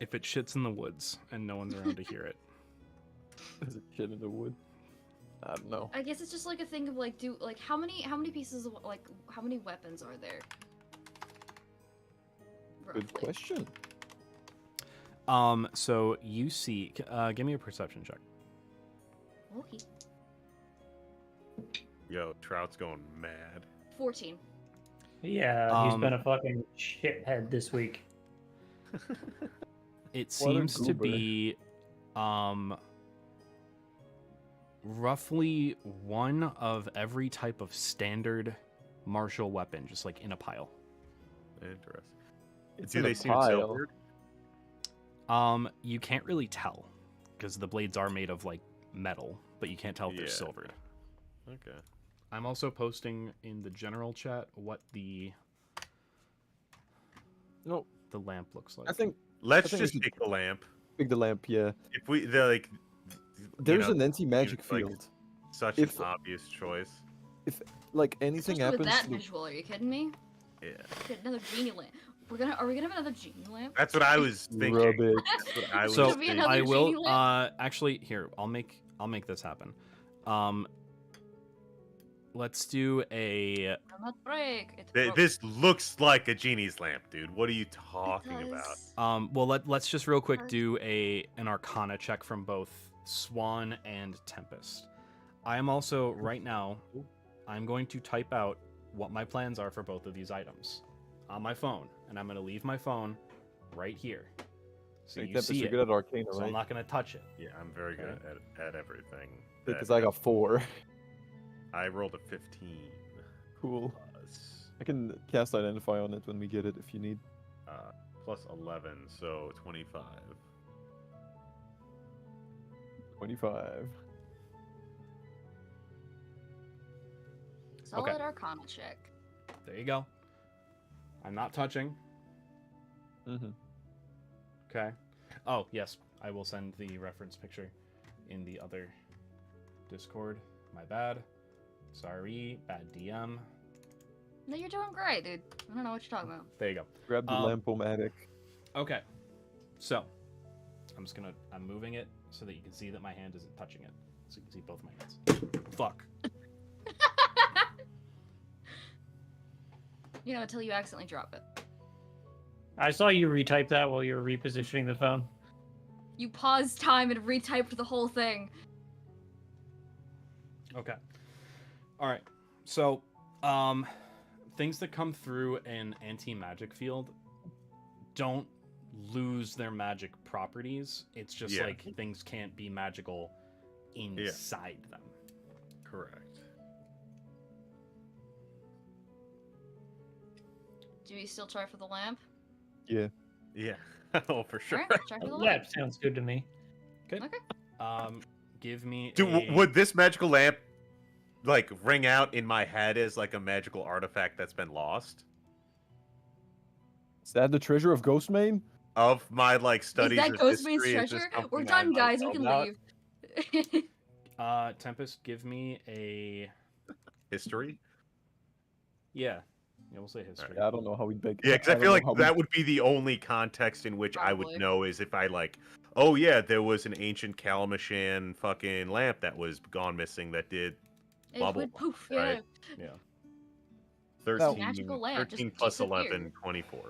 If it shits in the woods and no one's around to hear it. Is it shit in the wood? I don't know. I guess it's just like a thing of like, how many pieces of like how many weapons are there? Good Roughly. question. So you see, give me a perception check. Okay. Yo, Trout's going mad. 14. Yeah, he's been a fucking shithead this week. It What a seems to goober. be, roughly one of every type of standard martial weapon, just like in a pile. Interesting. It's Do in they a seem pile. silvered? You can't really tell because the blades are made of like metal, but you can't tell if they're Yeah. silvered. Okay. I'm also posting in the general chat what the No, lamp looks like. I think Let's think we just should- pick the lamp. pick the lamp. Yeah, If they're like, there's know, an anti-magic seems like- field. such if- an obvious choice. Like anything Especially with happens. that to the- visual, are you kidding me? Yeah. Get another genie lamp. Are we gonna have another genie lamp? That's what I was thinking. Rub it. That's what I was So Gonna be thinking. another I will genie lamp? actually here I'll make this happen. Let's do a I'm not break. It's This looks like a genie's lamp, dude. What are you talking about? well let's just real quick do an arcana check from both Swan and Tempest. I am also right now I'm going to type out what my plans are for both of these items on my phone, and I'm going to leave my phone right here. So Hey, you Tempest, see you're it. good at Arcana, So right? I'm not going to touch it. Yeah, I'm very good at everything. Because I got 4. I rolled a 15. Cool. Plus, I can cast Identify on it when we get it if you need. plus 11, so 25. 25. Solid Okay. Arcana check. There you go. I'm not touching. Mm-hmm. Okay. Oh, yes. I will send the reference picture in the other Discord. My bad. Sorry. Bad DM. No, you're doing great, dude. I don't know what you're talking about. There you go. Grab the lamp-o-matic. Okay. So, I'm moving it so that you can see that my hand isn't touching it. So you can see both my hands. Fuck. You know, until you accidentally drop it. I saw you retype that while you were repositioning the phone. You paused time and retyped the whole thing. Okay. All right. So, things that come through an anti-magic field don't lose their magic properties. It's just Yeah. like things can't be magical inside them. Correct. Do we still try for the lamp? Yeah. Yeah. Oh, for sure. Alright, try for the Yeah, lamp. sounds good to me. Okay. Okay. Give me Dude, a... would this magical lamp like ring out in my head as like a magical artifact that's been lost? Is that the treasure of Ghostmane? Of my like Is studies that of Ghostmane's history, is this treasure? something We're I done, might guys. We know can about? leave. Tempest, give me a... History? Yeah, we'll say history. Yeah, I don't know how we'd beg. Yeah, because I don't feel know like how that would be the only context in which I Probably. would know is if I like, oh yeah, there was an ancient Kalamashan fucking lamp that was gone missing that did It bubble, would poof, right? yeah. Yeah. 13, Magical lamp 13 just plus disappeared. 11, 24.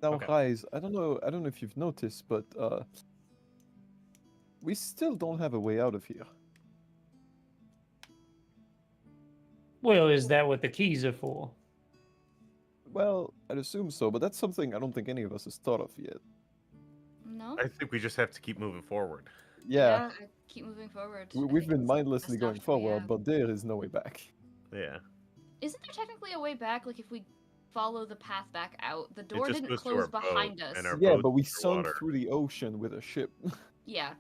Now, Okay. guys, I don't know if you've noticed, but we still don't have a way out of here. Well, is that what the keys are for? Well, I'd assume so, but that's something I don't think any of us has thought of yet. No? I think we just have to keep moving forward. Yeah, I keep moving forward. I we've think been it's the mindlessly best going option, forward, yeah. but there is no way back. Yeah. Isn't there technically a way back? Like, if we follow the path back out, the door just didn't goes to close our boat, behind us. and our Yeah, boat's but we underwater. sunk through the ocean with a ship. Yeah.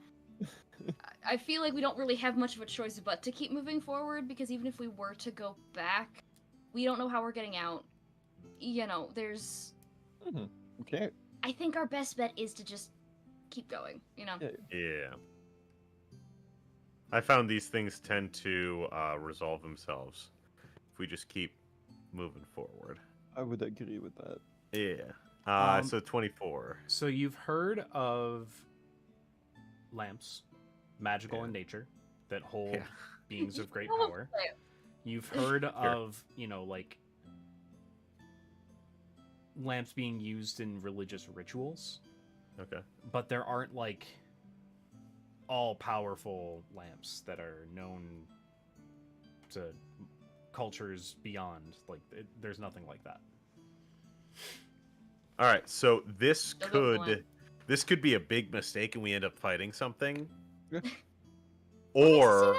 I feel like we don't really have much of a choice but to keep moving forward, because even if we were to go back, we don't know how we're getting out. You know, there's... Okay. I think our best bet is to just keep going, you know? Yeah. Yeah. I found these things tend to resolve themselves if we just keep moving forward. I would agree with that. Yeah. So 24. So you've heard of lamps, magical in nature, that hold beings of great power. You've heard of, like lamps being used in religious rituals. Okay. But there aren't like all-powerful lamps that are known to cultures beyond. Like there's nothing like that. All right. So this Still got could be a big mistake, and we end up fighting something. Yeah. Or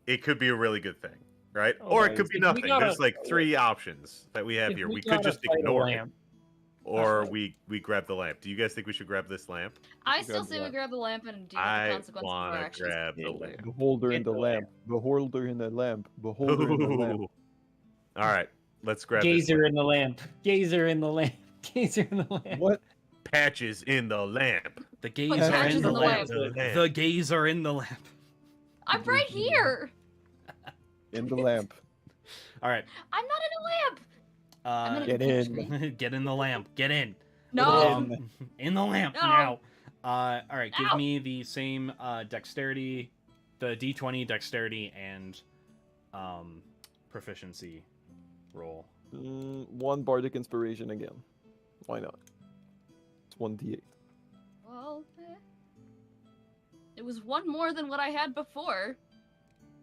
it could be a really good thing, right? Oh, Or it guys, could be if we nothing. gotta- There's like 3 options that we have If here. We could gotta just fight a ignore it, lamp, or we grab the lamp. Do you guys think we should grab this lamp? I Grab still the say we lamp. grab the lamp and deal with the I consequences of our want to actions. grab the lamp. Beholder in Get the the lamp. Beholder in the lamp. Beholder in the lamp. Ooh. All right, let's grab this gazer lamp. in the lamp. Gazer in the lamp. Gazer in the lamp. What? Patches in the lamp. The gays Put are patches in the in the lamp. lamp. The gays are in the lamp. I'm right here. In the lamp. All right. I'm not in a lamp. I'm in Get a in. Get in the lamp. Get in. No. In the lamp No. now. All right. Give Ow. me the same dexterity, the D20 dexterity and proficiency roll. 1 bardic inspiration again. Why not? It's 1d8. Well, it was 1 more than what I had before.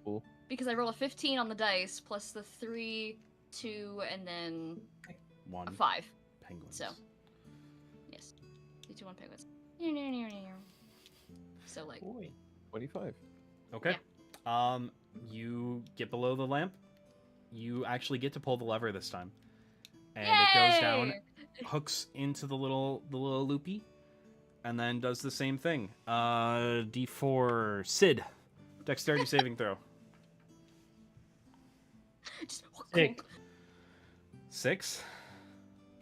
Cool. Because I roll a 15 on the dice plus the 3, 2, and then a 1 5. penguins. So, yes, 3, 2, 1 penguins. So like, 25. Okay. You get below the lamp. You actually get to pull the lever this time, and it goes down, Yay! hooks into the little loopy, and then does the same thing. D4 Sid, dexterity saving throw. Just, Sick. 6.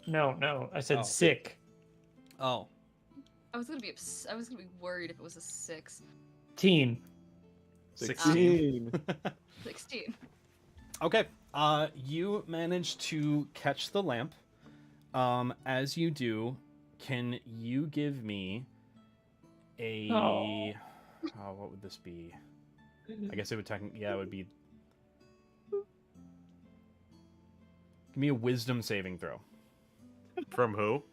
No. I said Oh. sick. Oh, I was gonna be worried if it was a 6. Teen. 16. 16. Okay. You manage to catch the lamp. As you do, can you give me a? Oh. What would this be? I guess it would technically. Yeah, it would be. Give me a wisdom saving throw. From who?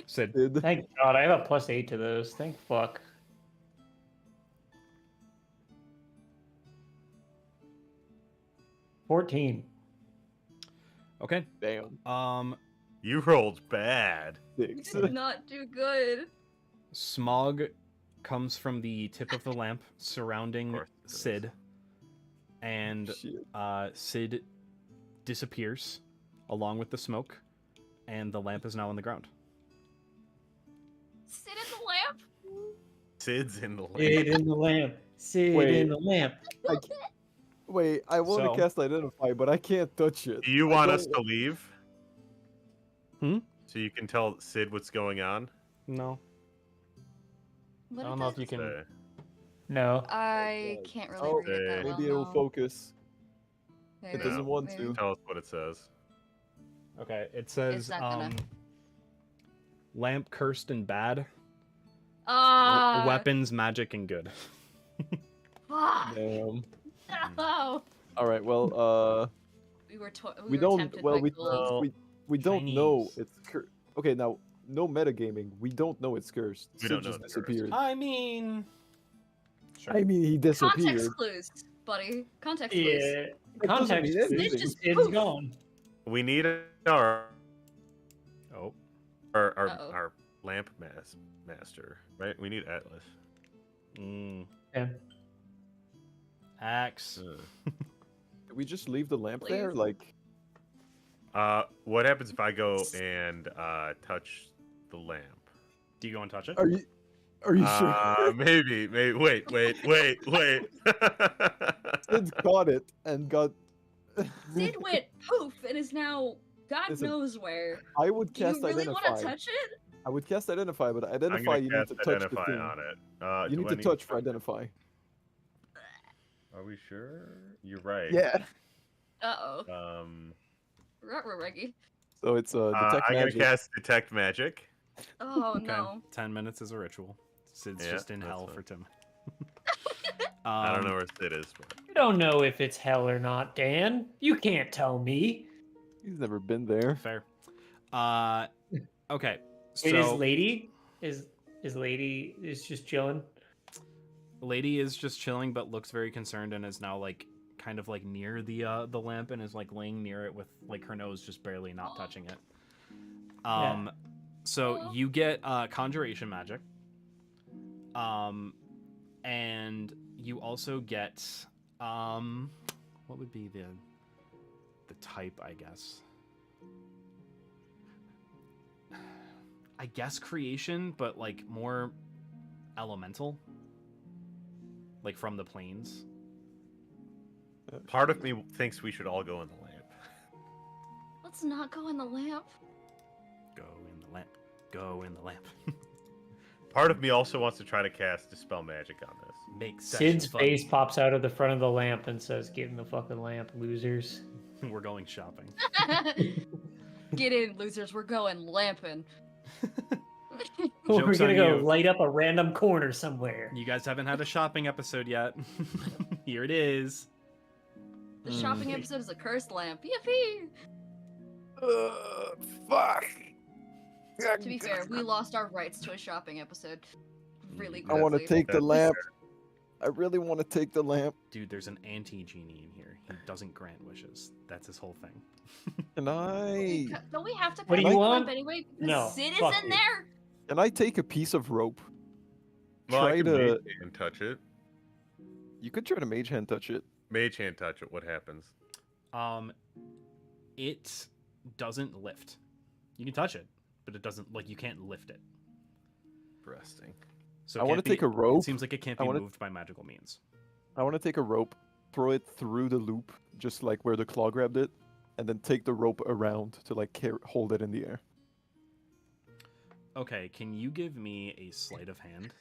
Sid. Did. Thank God. I have a +8 to those. Thank fuck. $14. Okay. Damn. You rolled bad. 6. Did not do good. Smog comes from the tip of the lamp surrounding course it does. Sid, and Shit. Sid disappears along with the smoke, and the lamp is now on the ground. Sit in the lamp. Sid's in the lamp. Sit in the lamp. Sit Wait. in the lamp. I can't... Wait, I want So- to cast Identify, but I can't touch it. Do you I want us don't- to leave? Hmm? So you can tell Sid what's going on? No. What I don't it know if does- you can. Say. No. I can't really Oh, read it that well. Maybe it'll no. focus. Maybe, It doesn't want maybe. to. Tell us what it says. Okay, it says not gonna. lamp cursed and bad, Weapons. weapons magic and good. Fuck. Damn. No. All right. Well, We were we were don't. tempted Well, by gold. we don't know Chinese. it's okay. Now, no metagaming. We don't know it's cursed. We Sid don't know just it's cursed. disappeared. I mean, sure. I mean, he disappeared. Context clues, buddy. Context clues. Yeah. That doesn't Context. mean clues. anything. It's just It's poof. gone. We need our Oh, Uh-oh. our lamp master, right? We need Atlas. Yeah. axe. Did we just leave the lamp there? Please. Like, What happens if I go and touch the lamp? Do you go and touch it? are you sure? Maybe. Wait. Sid caught it and got. Sid went poof and is now God Listen, knows where. I would Do you cast really want Identify. to touch it? I would cast Identify, but I'm Identify gonna you need cast to touch the Identify thing. on it. You Do need I to touch for Identify. Are we sure? You're right. Yeah. Uh oh. Reggie. So it's detect I'm magic. gonna cast detect magic. Oh Okay. no. 10 minutes is a ritual. Sid's Yeah, just in that's hell fine. for Tim. I don't know where Sid is, but You don't know if it's hell or not, Dan. You can't tell me. He's never been there. Fair. Okay. Wait, is So lady lady is just chilling? lady is just chilling, but looks very concerned and is now like kind of like near the lamp and is like laying near it with like her nose just barely not touching it. So you get conjuration magic. And you also get what would be the type, I guess? I guess creation, but like more elemental. Like from the planes. part of me thinks we should all go in the lamp. Let's not go in the lamp. Go in the lamp. Go in the lamp. Part of me also wants to try to cast dispel magic on this. Make Sid's session fun. face pops out of the front of the lamp and says, "Get in the fucking lamp, losers." We're going shopping. Get in, losers. We're going lamping. We're Joke's gonna on go you. light up a random corner somewhere. You guys haven't had a shopping episode yet. Here it is. The shopping episode is a cursed lamp. Yippee! Fuck. To be fair, we lost our rights to a shopping episode really I quickly. want to take the That's lamp. I really want to take the lamp. Dude, there's an anti-genie in here. He doesn't grant wishes. That's his whole thing. Can I? Don't we have to What do cut you the lamp want? anyway? Because No, Sid is fuck in you. there. Can I take a piece of rope? Well, I Try can to. mage hand touch it. You could try to mage hand touch it. Mage hand touch it. What happens? It doesn't lift. You can touch it, but it doesn't, like, you can't lift it. Interesting. So I it want can't to take be- a rope. It seems like it can't I be wanna- moved by magical means. I want to take a rope, throw it through the loop, just like where the claw grabbed it, and then take the rope around to like hold it in the air. Okay, can you give me a sleight of hand?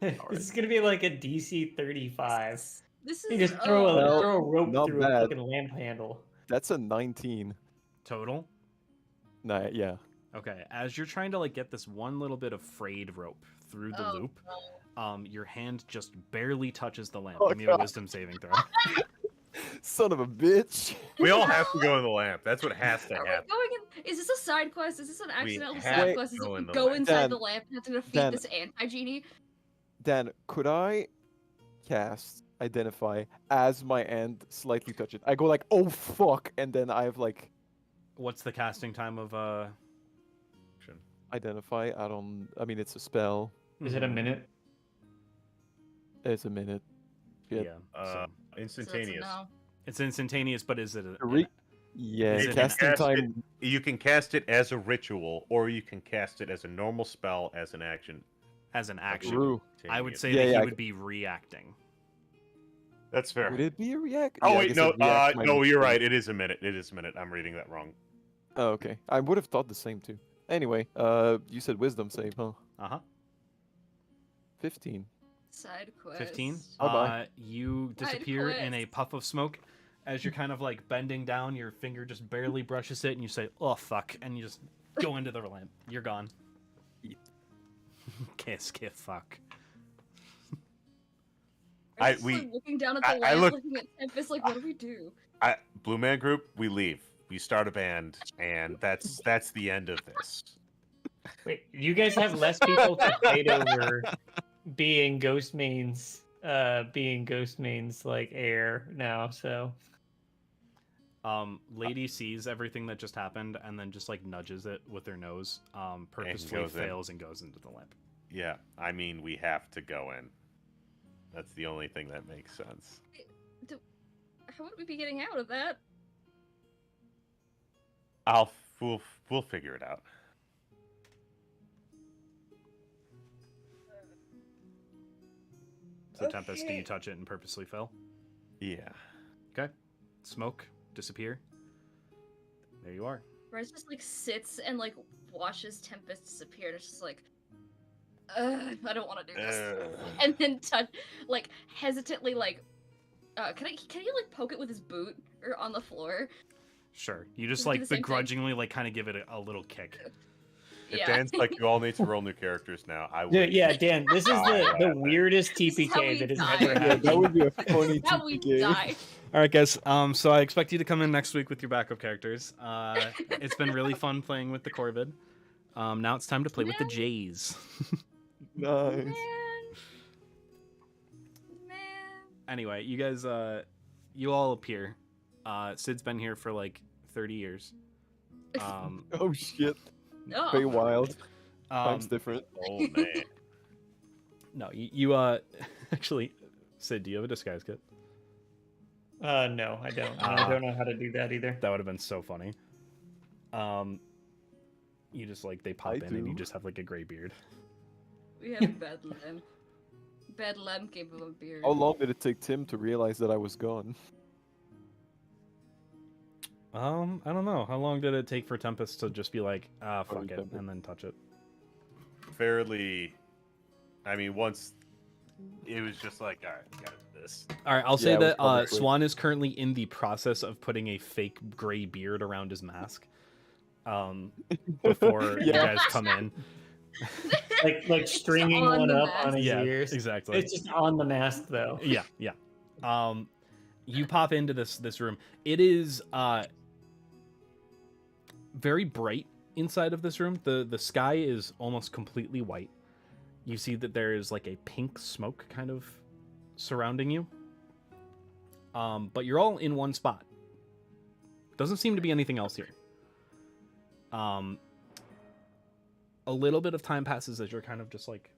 This is gonna be like a DC 35. This You is just throw a no, throw a rope not through bad. a fucking lamp handle. That's a 19. Total? Nah, yeah. Okay, as you're trying to like get this one little bit of frayed rope through the Oh, loop, your hand just barely touches the lamp. Oh, Give me a God. wisdom saving throw. Son of a bitch. We all have to go in the lamp. That's what has to Are we happen. going in? Is this a side quest? Is this an accidental have side to quest? Is go it in we the go lamp. inside Dan, the lamp and have to defeat Dan. this anti-genie? Dan, could I cast identify as my hand slightly touch it? I go like, oh fuck, and then I have like What's the casting time of identify. I mean, it's a spell. Is it a minute? It's a minute. Yeah. Shit. so So that's a Instantaneous. no. it's instantaneous, but is it a, Yeah, Is it an casting cast it- time. You can cast it as a ritual, or you can cast it as a normal spell as an action. as an action? True. I would say Yeah, that yeah, he I would be reacting. That's fair. Would it be a react? Oh Yeah, I wait, guess no, it reacts no, minus you're 10. right. It is a minute. It is a minute. I'm reading that wrong. Oh, okay. I would have thought the same too. Anyway, you said wisdom save, huh? Uh-huh. 15. Side quest. 15. Bye-bye. You Side disappear in a quest. puff of smoke. As you're kind of like bending down, your finger just barely brushes it, and you say, "Oh fuck!" and you just go into the lamp. You're gone. Kiss, fuck. I'm I- just, we- like, looking down at the I lamp, look- looking at Tempest, like, what do we do? Blue Man Group, we leave. We start a band, and that's the end of this. Wait, you guys have less people to fight over being ghost mains like heir now, so Lady sees everything that just happened and then just like nudges it with her nose. Purposefully goes in. fails and goes into the lamp. Yeah, I mean, we have to go in. That's the only thing that makes sense. How would we be getting out of that? We'll figure it out. So Tempest, do you touch it and purposely fail? Yeah. Okay. Smoke, disappear. There you are. Bryce just like sits and like watches Tempest disappear, and it's just like, I don't want to do this. And then like hesitantly like, can you like poke it with his boot or on the floor? Sure. You just Is it like the same thing? begrudgingly like kind of give it a little kick. If Yeah. Dan's like, you all need to roll new characters now, I would. Yeah, Dan, this is the weirdest This is how TPK we that has die. ever Yeah, happened. that would be a funny How we TPK. die. All right, guys. So I expect you to come in next week with your backup characters. It's been really fun playing with the Corvid. Now it's time to play with the Jays. Nice. Man. Anyway, you guys, you all appear. Sid's been here for like 30 years. Oh shit. Oh. Very wild. Time's Um, different. Oh man. no, you actually, Sid, do you have a disguise kit? No, I don't. I don't know how to do that either. That would have been so funny. You just like they pop I in and you do. just have like a gray beard. We have bad lamp. Bad lamp gave him a beard. How long did it take Tim to realize that I was gone? I don't know. How long did it take for Tempest to just be like, fuck Sorry, it, Tempest. and then touch it? Fairly. I mean, once it was just like, all right, we gotta do this. All right, I'll say Yeah, it was that probably quick. Swan is currently in the process of putting a fake gray beard around his mask. Before you Yeah. guys come in. Like stringing on one the up on mask. his Yeah, ears. exactly. It's just on the mask though. Yeah. You pop into this room. It is very bright inside of this room. The sky is almost completely white. You see that there is like a pink smoke kind of surrounding you. But you're all in one spot. Doesn't seem to be anything else here. A little bit of time passes as you're kind of just like,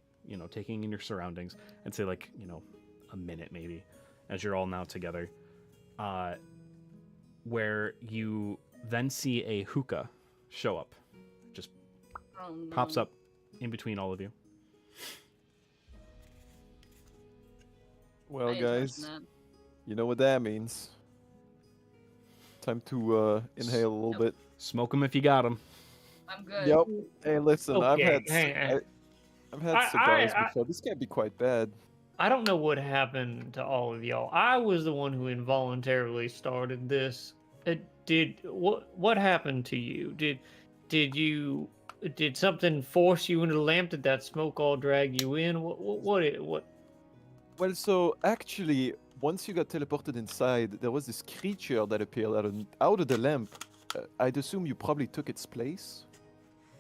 taking in your surroundings. I'd say like, a minute maybe, as you're all now together. Where you then see a hookah show up. Just Oh, no. pops up in between all of you. Well, I ain't touching guys, that. you know what that means. Time to inhale a little Nope. bit. Smoke them if you got them. I'm good. Yep. Hey, listen, I've Okay, had hang- I've had I- cigars I- before. This can't be quite bad. I don't know what happened to all of y'all. I was the one who involuntarily started this. What happened to you? Did something force you into the lamp? Did that smoke all drag you in? What? Well, so actually, once you got teleported inside, there was this creature that appeared out of the lamp. I'd assume you probably took its place,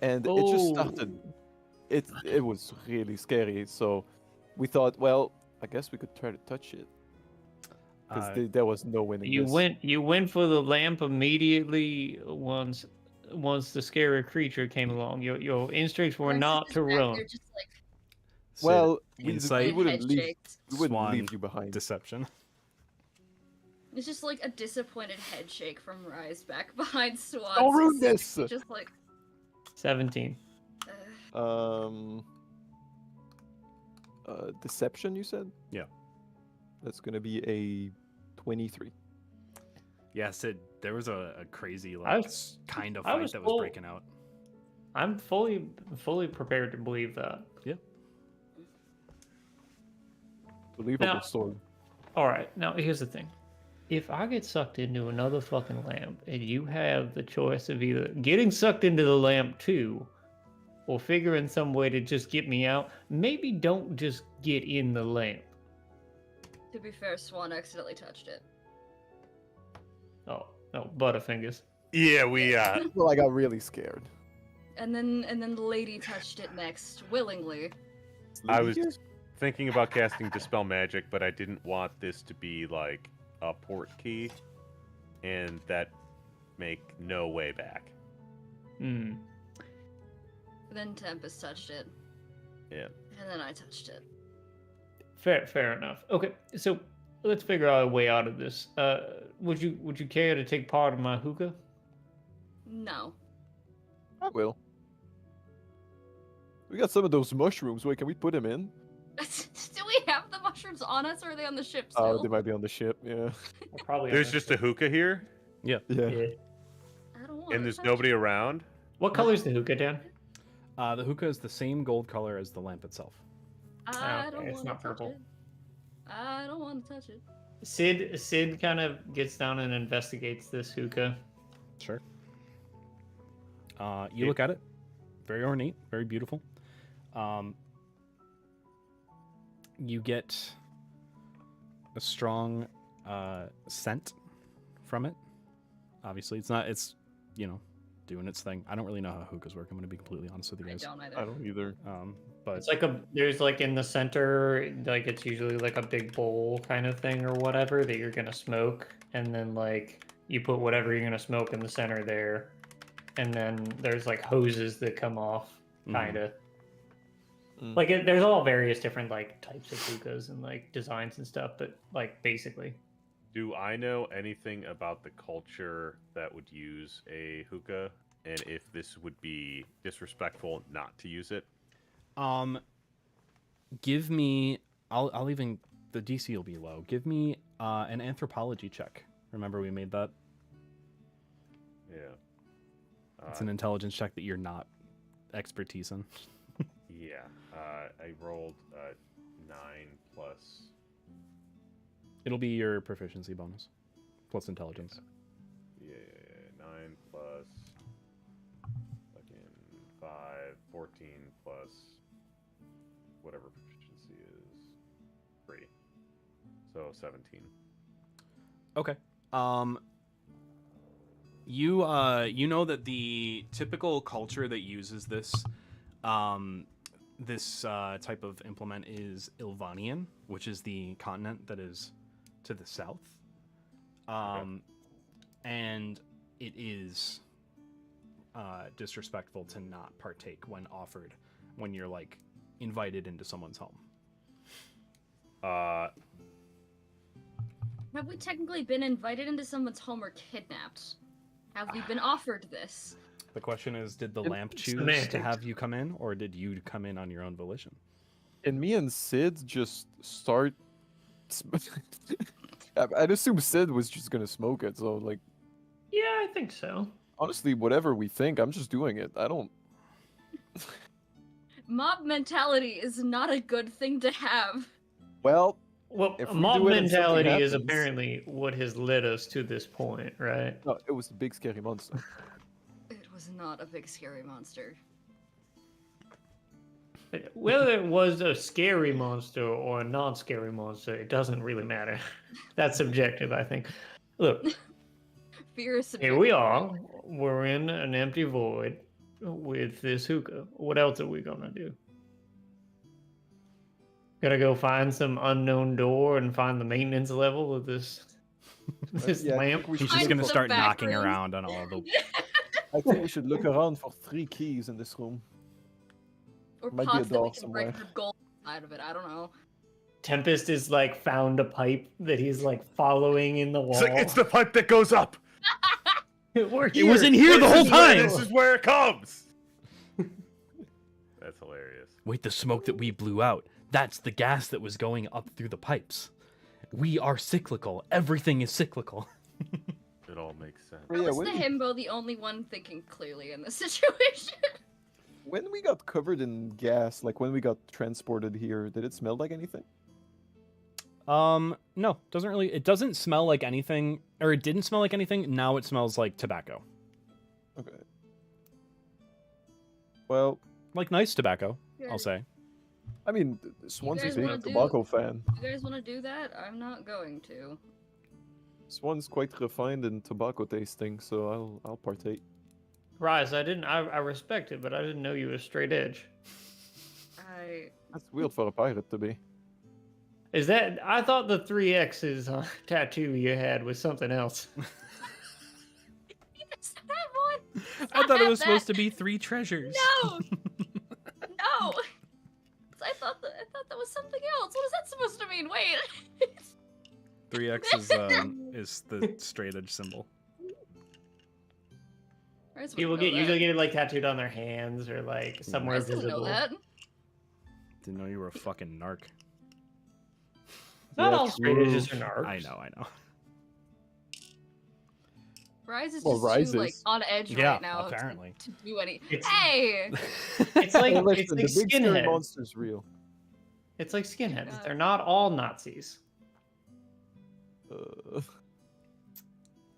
and it just started. It was really scary. So we thought, well, I guess we could try to touch it because there was no winning. You this. You went for the lamp immediately once the scary creature came along. Your instincts were Or is it not just to back run. there just like Sid, Well, we insight, wouldn't head leave. shakes? We wouldn't Swan, leave you behind. deception. It's just like a disappointed head shake from Rise back behind Swan. Don't ruin this! specifically Just like, 17. Deception, you said? Yeah. That's gonna be a 23. Yeah, Sid, there was a crazy I like was- kind of I fight was that was full- breaking out. I'm fully prepared to believe that. Believable Now- sword. All right, now here's the thing. If I get sucked into another fucking lamp and you have the choice of either getting sucked into the lamp too or figuring some way to just get me out, maybe don't just get in the lamp. to be fair, Swan accidentally touched it. Oh, Butterfingers. Yeah, we Well, I got really scared. And then the lady touched it next, willingly. I was Here? thinking about casting Dispel Magic, but I didn't want this to be like a port key, and that make no way back. Hmm. Then Tempest touched it. Yeah. And then I touched it. Fair enough. Okay, so let's figure out a way out of this. Would you care to take part in my hookah? No. I will. We got some of those mushrooms. Wait, can we put them in? Do we have the mushrooms on us, or are they on the ship Oh, still? they might be on the ship. Yeah. Probably. There's just a hookah here, Yeah. Yeah. I don't want and there's nobody around. What color's the hookah, Dan? The hookah is the same gold color as the lamp itself. I okay, don't it's want not to touch purple. it. I don't want to touch it. Sid kind of gets down and investigates this hookah. Sure. You look at it. Very ornate, very beautiful. You get a strong scent from it. Obviously, it's doing its thing. I don't really know how hookahs work. I'm going to be completely honest with you guys. I don't either. I don't either. But It's like there's like in the center, like it's usually like a big bowl kind of thing or whatever that you're gonna smoke, and then like you put whatever you're gonna smoke in the center there, and then there's like hoses that come off, kind of. Like there's all various different like types of hookahs and like designs and stuff, but like basically. Do I know anything about the culture that would use a hookah, and if this would be disrespectful not to use it? Give me. I'll even. The DC will be low. Give me an anthropology check. Remember we made that. Yeah. It's an intelligence check that you're not expertise in. Yeah. I rolled 9 plus. It'll be your proficiency bonus plus intelligence. Yeah. 9 plus. Fucking 5, 14 plus. Whatever proficiency is. 3. So 17. Okay. You know that the typical culture that uses this type of implement is Ilvanian, which is the continent that is to the south. And it is disrespectful to not partake when offered, when you're like invited into someone's home. Have we technically been invited into someone's home or kidnapped? Have we been offered this? The question is, did the lamp choose to semantics. have you come in, or did you come in on your own volition? And me and Sid just start. I'd assume Sid was just gonna smoke it. So like, Yeah, I think so. honestly, whatever we think, I'm just doing it. I don't. Mob mentality is not a good thing to have. Well, Well, If we mob do it and something mentality is happens- apparently what has led us to this point, right? no, it was the big scary monster. It was not a big scary monster. Whether it was a scary monster or a non-scary monster, it doesn't really matter. That's subjective, I think. Look, Fear is here we are. We're in an empty void with this hookah. What else are we gonna do? Gotta go find some unknown door and find the maintenance level of this Yeah, I lamp. think we He's should just Find gonna the start back knocking room. around on all the. I think we should look around for 3 keys in this room. Or Might be a pots that we door can break somewhere. the gold out of it. I don't know. Tempest is like found a pipe that he's like following in the wall. It's, like, it's the pipe that goes up. We're It was in here the This whole is where- time. This is where it comes. That's hilarious. Wait, the smoke that we blew out. That's the gas that was going up through the pipes. We are cyclical. Everything is cyclical. It all makes sense. But How yeah, was the himbo the only one thinking clearly in this situation? when we got covered in gas, like when we got transported here, did it smell like anything? No, doesn't really. It doesn't smell like anything, or it didn't smell like anything. Now it smells like tobacco, Okay. Well, like nice tobacco. Yeah. I'll say. I mean, Swan's being a wanna do- tobacco fan. You guys want to do that? I'm not going to. Swan's quite refined in tobacco tasting, so I'll partake. Rise, I respect it, but I didn't know you were straight edge. That's weird for a pirate to be. Is that? I thought the 3X's tattoo you had was something else. Yes, that one. I thought it was That- supposed to be 3 treasures. No, no. I thought that was something else. What is that supposed to mean? Wait. 3X is the straight edge symbol. Bryce wouldn't People know get that. usually get it like tattooed on their hands or like somewhere Bryce doesn't know visible. that. Didn't know you were a fucking narc. Not Yeah, all straight true. edges are narcs. I know. Rise is Well, just Rise too like is. on edge Yeah, right now. apparently. To do any. It's- Hey. It's like Hey, it's listen, like the big scary skinheads. monster's real. It's like skinheads. God. They're not all Nazis. Uh,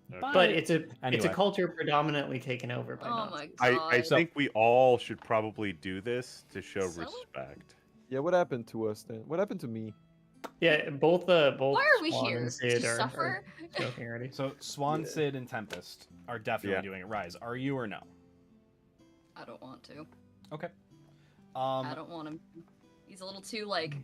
Okay. But it's a Anyway. culture predominantly taken over by Oh Nazis. my god. I think we all should probably do this to show So- respect. Yeah, what happened to us then? What happened to me? Yeah, both Why are we Swan here? and Sid To are suffer? joking already. So Swan, Yeah. Sid, and Tempest are definitely Yeah. doing it. Rise, are you or no? I don't want to. Okay. I don't want him. He's a little too like.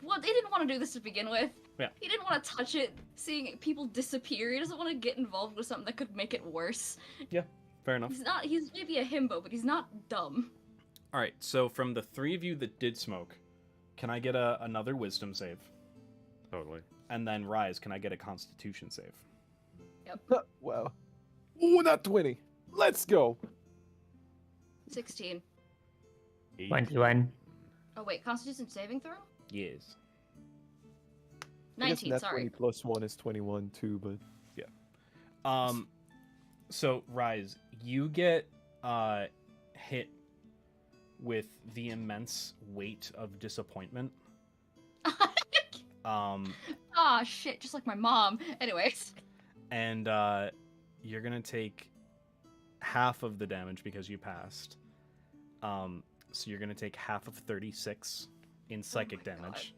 Well, he didn't want to do this to begin with. Yeah. He didn't want to touch it. Seeing people disappear, he doesn't want to get involved with something that could make it worse. Fair enough. He's not. He's maybe a himbo, but he's not dumb. All right. So from the three of you that did smoke, can I get another Wisdom save? Totally. And then Rise, can I get a Constitution save? Wow. Ooh, not 20. Let's go. 16. 21. Oh wait, Constitution saving throw? Yes. I guess 19. nat Sorry. 20 plus 1 is 21 too, but So Rise, you get hit with the immense weight of disappointment. Ah, shit, just like my mom. Anyways. And you're gonna take half of the damage because you passed. So you're gonna take half of 36 in psychic my God. damage.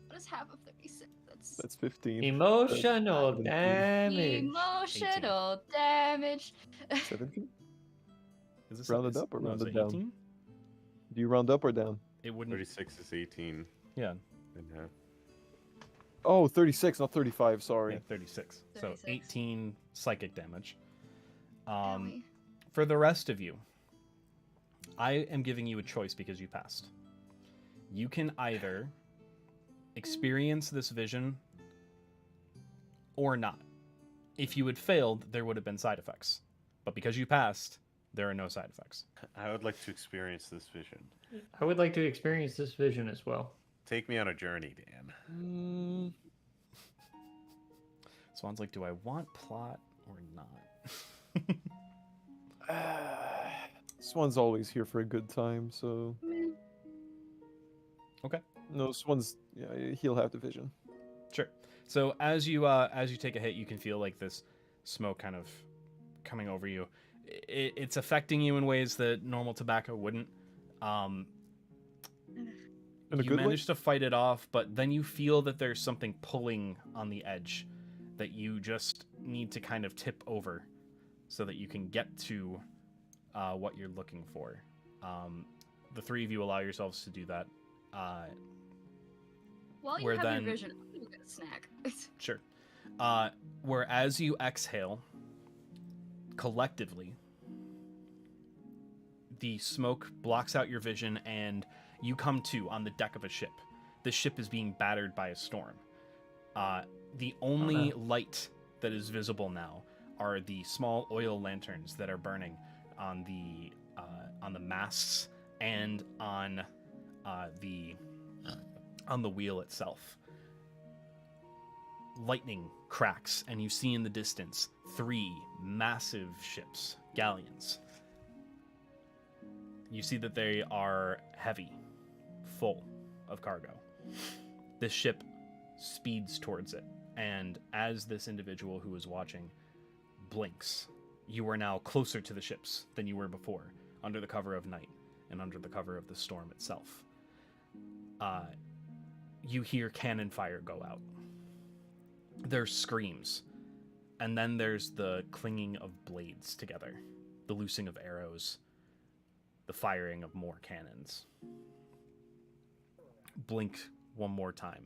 What is half of 36? that's 15. Emotional 17. damage. Emotional damage. 17? Is this Rounded up or no, is rounded it down? 18? Do you round up or down? It wouldn't. 36 is 18 Yeah, and half. Oh, 36, not 35, yeah, sorry. 36. So 36. 18 psychic damage. Owie. For the rest of you, I am giving you a choice because you passed. You can either experience this vision or not. If you had failed, there would have been side effects. But because you passed, there are no side effects. I would like to experience this vision. I would like to experience this vision as well. Take me on a journey, Dan. Swan's like, do I want plot or not? Swan's always here for a good time, so Meh. Okay. no, Swan's yeah, he'll have the vision. Sure. So as you take a hit, you can feel like this smoke kind of coming over you. It's affecting you in ways that normal tobacco wouldn't. In a You good way? manage to fight it off, but then you feel that there's something pulling on the edge that you just need to kind of tip over so that you can get to what you're looking for. The three of you allow yourselves to do that. While you where have then- your vision, I'm gonna get a snack. Sure. Where as you exhale, collectively, the smoke blocks out your vision and you come to on the deck of a ship. The ship is being battered by a storm. The only light that is visible now are the small oil lanterns that are burning on the masts and on the wheel itself. Lightning cracks, and you see in the distance 3 massive ships, galleons. You see that they are heavy, full of cargo. This ship speeds towards it, and as this individual who is watching blinks, you are now closer to the ships than you were before, under the cover of night and under the cover of the storm itself. You hear cannon fire go out. There's screams, and then there's the clinging of blades together, the loosing of arrows, the firing of more cannons. Blink one more time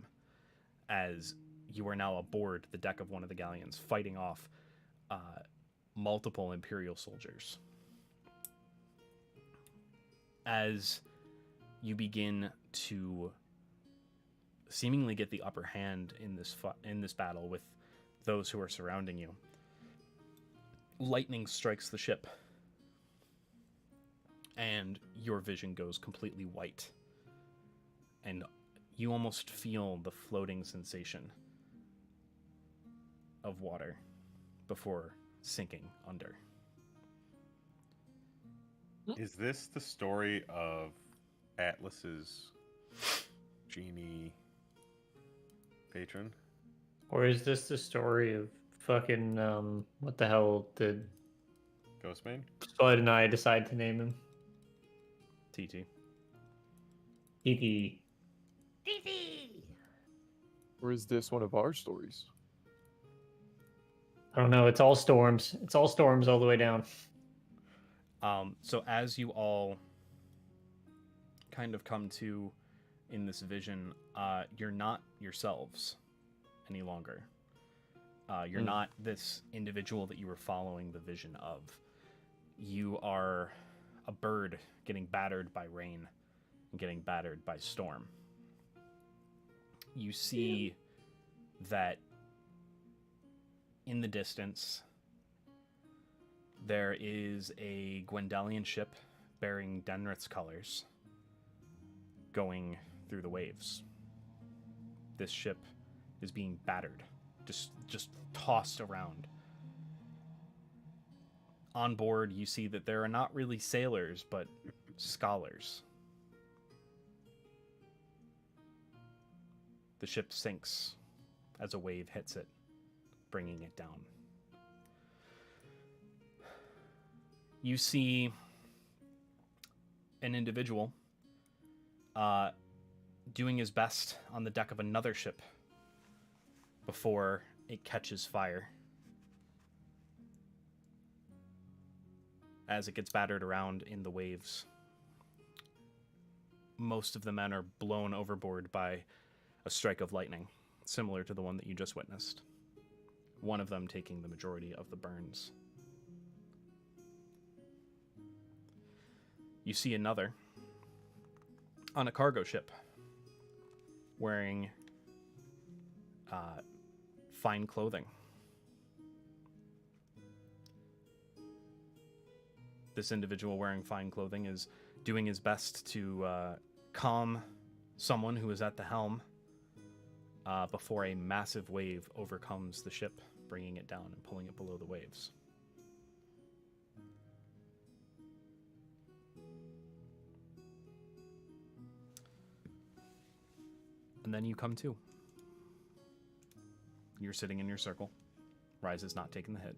as you are now aboard the deck of one of the galleons, fighting off multiple Imperial soldiers. As you begin to seemingly get the upper hand in this battle with those who are surrounding you, lightning strikes the ship, and your vision goes completely white, and you almost feel the floating sensation of water before sinking under. Is this the story of Atlas's genie patron? Or is this the story of fucking what the hell did Ghostmane? Spud and I decide to name him? TT. E.T. Or is this one of our stories? I don't know. It's all storms. It's all storms all the way down. So as you all kind of come to in this vision, you're not yourselves any longer. You're not this individual that you were following the vision of. You are a bird getting battered by rain and getting battered by storm. You see that in the distance there is a Gwendalian ship bearing Denrith's colors going through the waves. This ship is being battered, just tossed around. On board, you see that there are not really sailors, but scholars. The ship sinks as a wave hits it, bringing it down. You see an individual doing his best on the deck of another ship before it catches fire. As it gets battered around in the waves, most of the men are blown overboard by a strike of lightning, similar to the one that you just witnessed. One of them taking the majority of the burns. You see another on a cargo ship wearing fine clothing. This individual wearing fine clothing is doing his best to calm someone who is at the helm before a massive wave overcomes the ship, bringing it down and pulling it below the waves. And then you come to. You're sitting in your circle. Rise has not taken the hit,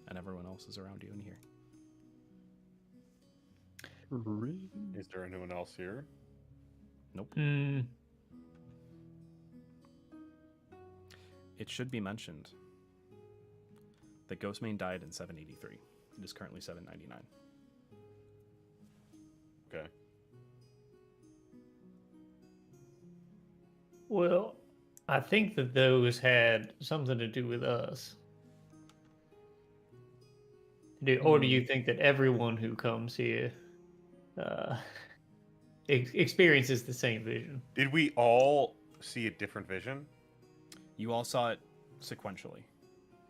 and everyone else is around you in here. Is there anyone else here? Nope. Hmm. It should be mentioned that Ghostmane died in 783. It is currently 799. Okay. Well, I think that those had something to do with us. Or do you think that everyone who comes here experiences the same vision? Did we all see a different vision? You all saw it sequentially.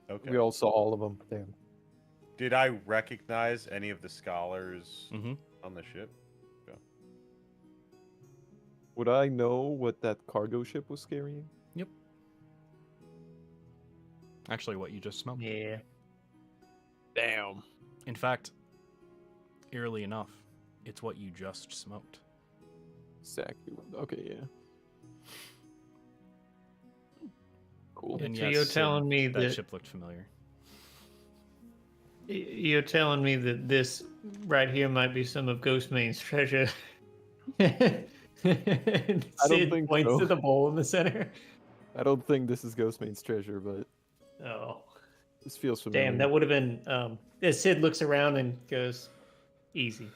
Okay. We all saw all of them. Damn. Did I recognize any of the scholars Mm-hmm. on the ship? Would I know what that cargo ship was carrying? Yep. Actually, what you just smoked. Yeah. Damn. In fact, eerily enough, it's what you just smoked. Exactly. Okay, yeah. Cool. And So yes, you're Sid, telling me that that ship looked familiar. you're telling me that this right here might be some of Ghostmane's treasure. Sid think points so. to the bowl in the center. I don't think this is Ghostmane's treasure, but Oh, this feels familiar. damn! That would have been. As Sid looks around and goes, "Easy."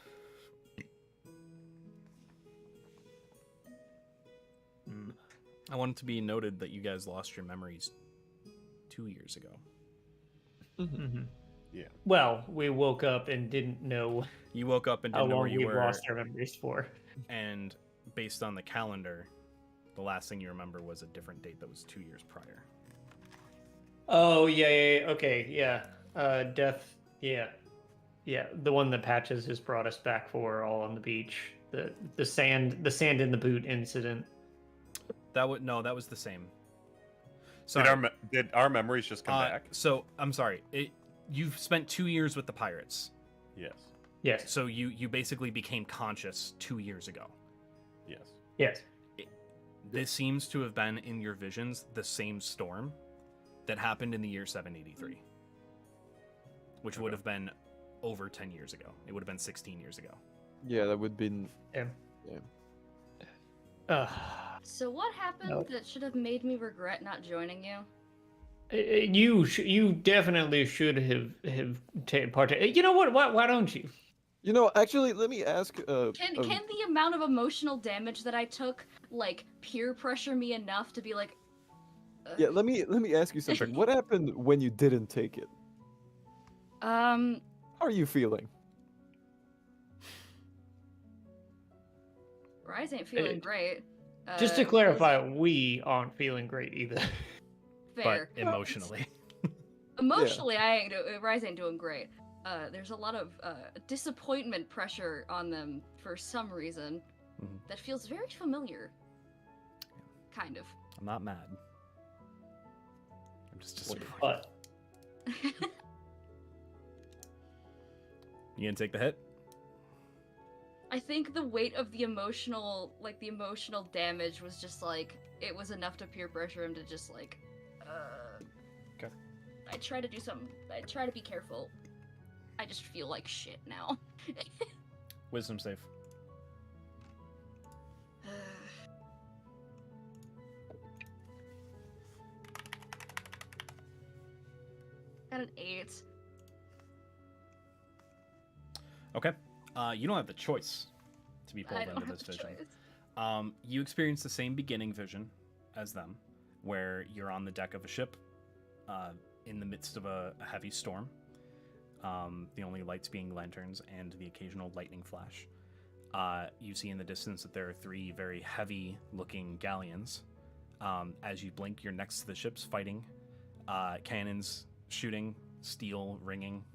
I want it to be noted that you guys lost your memories 2 years ago. Mm-hmm. Yeah. Well, we woke up and didn't know You woke up and how didn't know long where you we were, lost our memories for. and based on the calendar, the last thing you remember was a different date that was 2 years prior. Oh yeah, okay, yeah. Death, yeah, the one that Patches has brought us back for, all on the beach. The sand in the boot incident. That was the same. Did Sorry. did our memories just come back? So I'm sorry. You've spent 2 years with the pirates, Yes. Yes, so you basically became conscious 2 years ago. Yes. yes. This seems to have been in your visions the same storm, that happened in the year 783, which would have been over 10 years ago. It would have been 16 years ago. Yeah, that would been. Yeah. Yeah. So what happened that should have made me regret not joining you? You definitely should have taken part. You know what? Why don't you? You know, actually, let me ask. Can the amount of emotional damage that I took like peer pressure me enough to be like? Yeah, let me ask you something. What happened when you didn't take it? How are you feeling? Rise ain't feeling great. Just to clarify, we aren't feeling great either. Fair. But emotionally. Emotionally, Rise ain't doing great. There's a lot of disappointment pressure on them for some reason that feels very familiar. Kind of. I'm not mad. I'm just disappointed. But You gonna take the hit? I think the weight of the emotional damage was just like, it was enough to peer pressure him to just like, Okay. I try to do something, I try to be careful. I just feel like shit now. Wisdom save. Got an 8. Okay. You don't have the choice to be pulled I don't into have this the vision. choice. You experience the same beginning vision as them, where you're on the deck of a ship in the midst of a heavy storm. The only lights being lanterns and the occasional lightning flash. You see in the distance that there are 3 very heavy-looking galleons. As you blink, you're next to the ships fighting. Cannons shooting, steel ringing,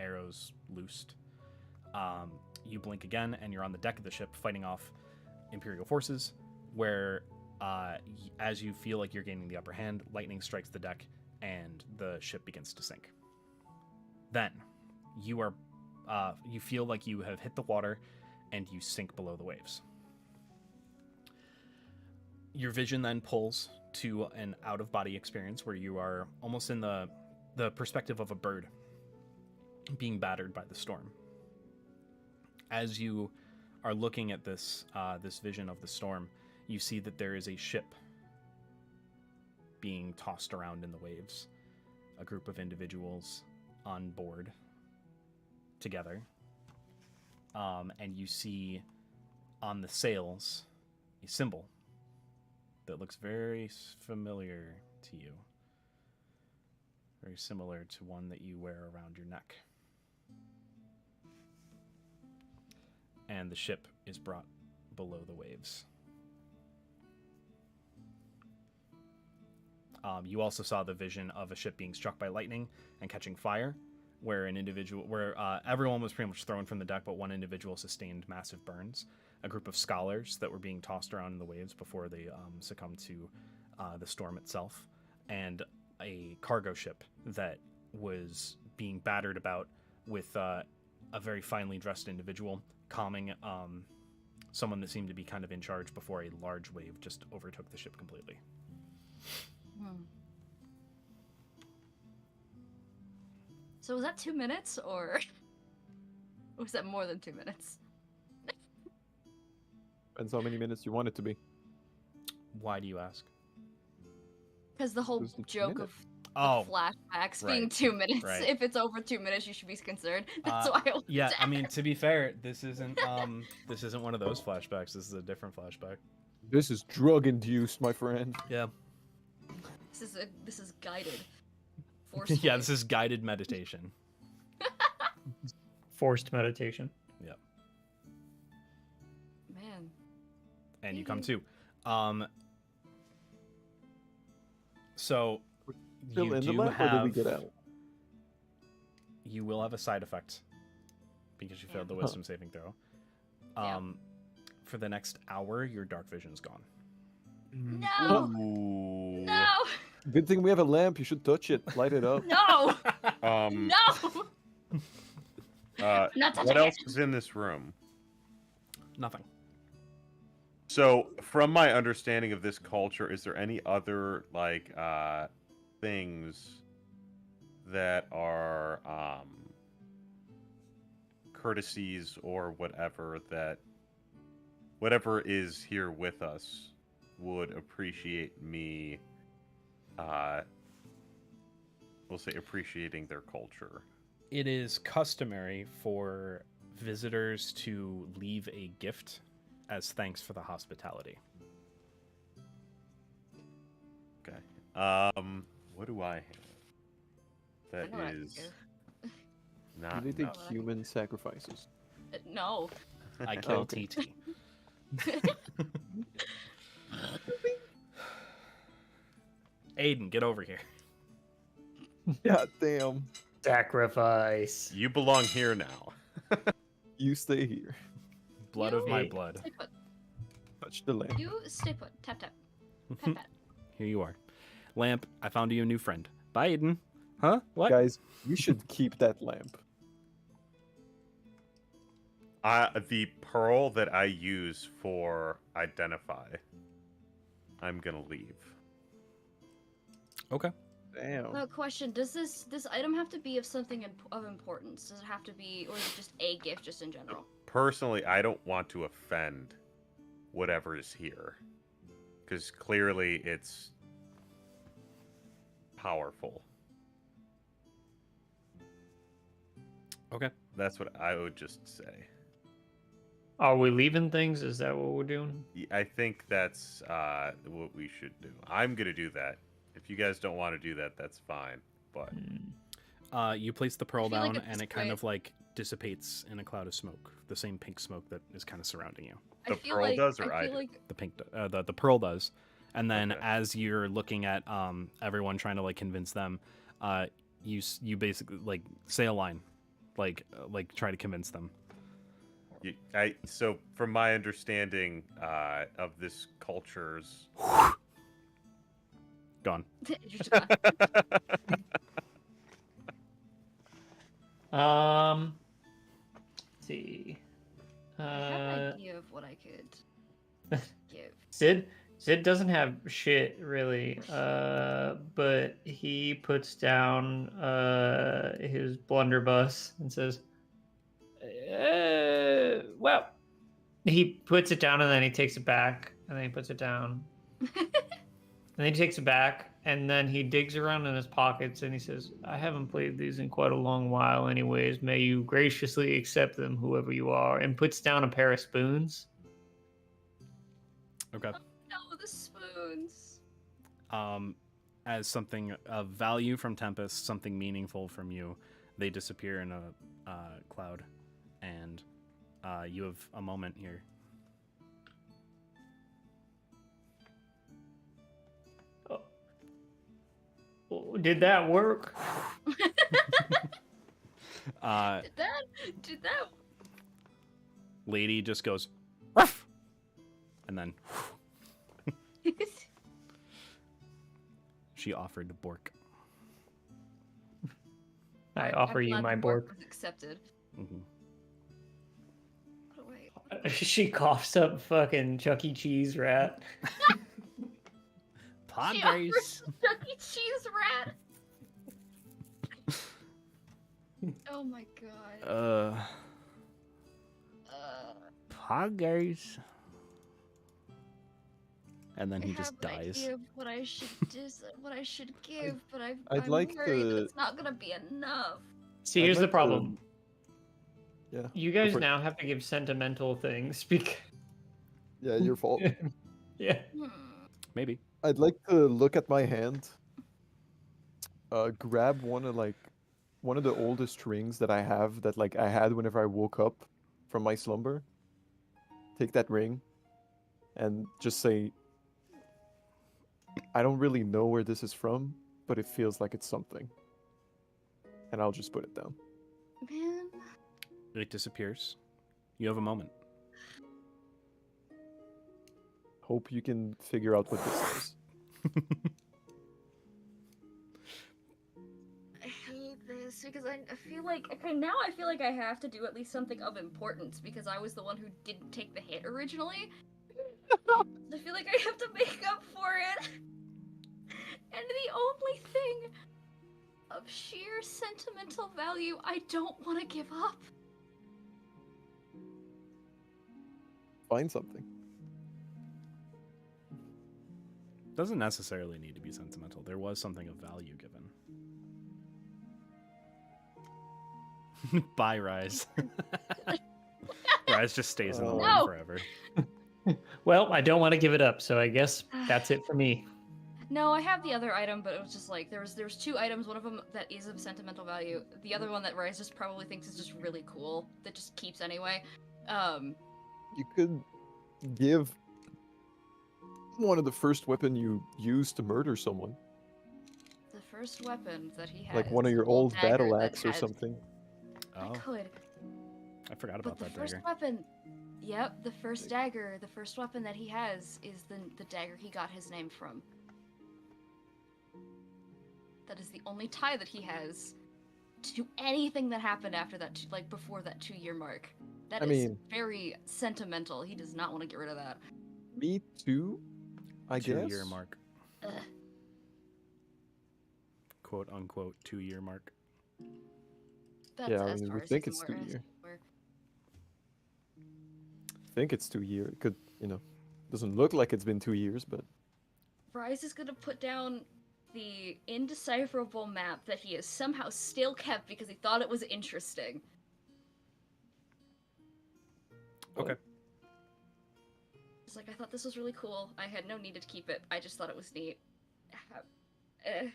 arrows loosed. You blink again, and you're on the deck of the ship fighting off Imperial forces, where as you feel like you're gaining the upper hand, lightning strikes the deck, and the ship begins to sink. Then, you feel like you have hit the water, and you sink below the waves. Your vision then pulls to an out-of-body experience where you are almost in the perspective of a bird being battered by the storm. As you are looking at this vision of the storm, you see that there is a ship being tossed around in the waves. A group of individuals on board together. And you see on the sails a symbol that looks very familiar to you. Very similar to one that you wear around your neck. And the ship is brought below the waves. You also saw the vision of a ship being struck by lightning and catching fire, where everyone was pretty much thrown from the deck, but one individual sustained massive burns. A group of scholars that were being tossed around in the waves before they succumbed to the storm itself, and a cargo ship that was being battered about with a very finely dressed individual calming someone that seemed to be kind of in charge before a large wave just overtook the ship completely. So was that 2 minutes, or was that more than 2 minutes? Depends how many minutes you want it to be. Why do you ask? Because the whole It was 2 joke minutes. of flashbacks being 2 minutes. right. If it's over 2 minutes, you should be concerned. That's why I was Yeah, I mean, to be fair, this isn't one of those flashbacks. This is a different flashback. This is drug induced, my friend. Yeah. This is guided. Forcefully. Yeah, this is guided meditation. forced meditation. Yep. Man. And you come to. So Still you in the do lab, or did we have. get out? You will have a side effect because you failed the wisdom saving throw. Yeah. For the next hour, your dark vision's gone. No! Ooh. No! Good thing we have a lamp. You should touch it. Light it up. No! Um, No! Not touching what else it. is in this room? Nothing. So, from my understanding of this culture, is there any other things that are courtesies or whatever that whatever is here with us would appreciate me, we'll say appreciating their culture. It is customary for visitors to leave a gift as thanks for the hospitality. Okay. What do I have? That I know what I can is give. not Do they take enough. human sacrifices? No. I kill Okay. TT. Aiden, get over here. Yeah, damn. Sacrifice. You belong here now. You stay here. Blood You of my Hey. blood. Stay put. Touch the lamp. You stay put. Tap tap. Pat pat. Here you are. Lamp, I found you a new friend. Bye, Aiden. Huh? What? Guys, you should keep that lamp. The pearl that I use for identify, I'm gonna leave. Okay. Damn. Question: does this item have to be of something of importance? Does it have to be, or is it just a gift, just in general? Personally, I don't want to offend whatever is here, because clearly it's powerful. Okay. That's what I would just say. Are we leaving things? Is that what we're doing? I think that's what we should do. I'm gonna do that. If you guys don't want to do that, that's fine. But You place the pearl I feel like down, at and this it kind point- of like dissipates in a cloud of smoke. The same pink smoke that is kind of surrounding you. I The feel pearl like does or I I feel do? like The pink, the pearl does, and then Okay. as you're looking at everyone trying to like convince them, you basically like say a line, like try to convince them. So from my understanding of this culture's Gone. just, Let's see. I have an idea of what I could give. Sid doesn't have shit really, but he puts down his blunderbuss and says, "Well," he puts it down and then he takes it back and then he puts it down and then he takes it back and then he digs around in his pockets and he says, "I haven't played these in quite a long while, anyways. May you graciously accept them, whoever you are," and puts down a pair of spoons. Okay. No, the spoons. As something of value from Tempest, something meaningful from you, they disappear in a cloud, and you have a moment here. Oh, did that work? Did that? Lady just goes, ruff, and then she offered Bork. I offer I'm you glad my the Bork. was accepted. Mm-hmm. What a way. She coughs up fucking Chuck E. Cheese rat. She offers Chuck E. Cheese rat. Oh my god. Poggers. And then I he have just an dies. idea of what I should what I should give, but I'd I'm like worried that to- it's not gonna be enough. See, I'd here's the like to- problem. Yeah. You go guys for it. now have to give sentimental things because Yeah, your fault. yeah. Hmm. Maybe. I'd like to look at my hand. Grab one of the oldest rings that I have that like I had whenever I woke up from my slumber. Take that ring and just say, I don't really know where this is from, but it feels like it's something. And I'll just put it down. Man, It disappears. You have a moment. Hope you can figure out what this is. I hate this because I feel like now I feel like I have to do at least something of importance because I was the one who didn't take the hit originally. I feel like I have to make up for it. And the only thing of sheer sentimental value I don't want to give up. Find something. Doesn't necessarily need to be sentimental. There was something of value given. Bye, Rise. Rise just stays in the room No. forever. Well, I don't want to give it up, so I guess that's it for me. No, I have the other item, but it was just like there's two items. One of them that is of sentimental value. The other one that Rise just probably thinks is just really cool. That just keeps anyway. You could give one of the first weapon you used to murder someone, The first weapon that he had, like is one of the your old dagger battle that axe or had- something. I Oh, could, I forgot but about the that first dagger. weapon. Yep, the first dagger, the first weapon that he has is the dagger he got his name from. That is the only tie that he has to anything that happened after that, like before that 2-year mark. That I is mean- very sentimental. He does not want to get rid of that. Me too, I guess. 2-year mark. Ugh. Quote unquote 2-year mark. That's Yeah, I as mean, far we as think he it's can 2 wear- year. wear. I think it's 2 year. It could, doesn't look like it's been 2 years, but Bryce is gonna put down the indecipherable map that he has somehow still kept because he thought it was interesting. Okay. It's like, I thought this was really cool. I had no need to keep it. I just thought it was neat. Eh.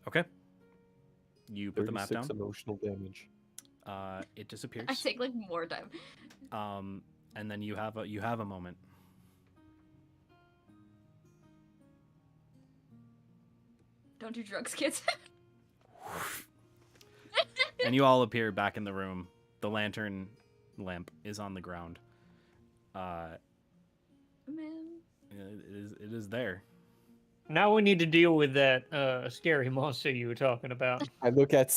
Okay. You put the map 36 down. emotional damage. It disappears. I take like more time. And then you have a moment. Don't do drugs, kids. And you all appear back in the room. The lantern lamp is on the ground. Man. It is there. Now we need to deal with that scary monster you were talking about. I look at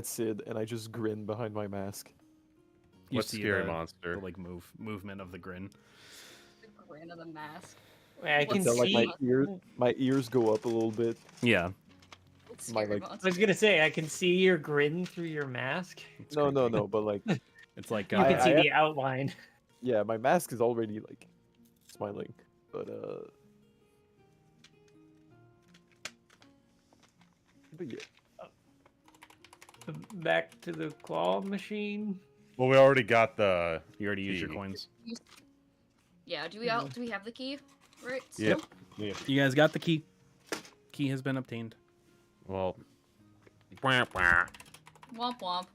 Sid and I just grin behind my mask. You What see scary the monster? like movement of the grin. The grin of the mask. I can What's Like see. my ears go up a little bit. Yeah. It's My, scary like- I monster. was gonna say I can see your grin through your mask. It's No, creepy. no, but like, It's like You can I see have- the outline. yeah, my mask is already like smiling, but yeah. Back to the claw machine. Well, we already got the. you already used your Key. coins. Yeah, do we have the key? Right? Yep. still? Yep. You guys got the key. Key has been obtained. Well. Wah, wah. Womp womp.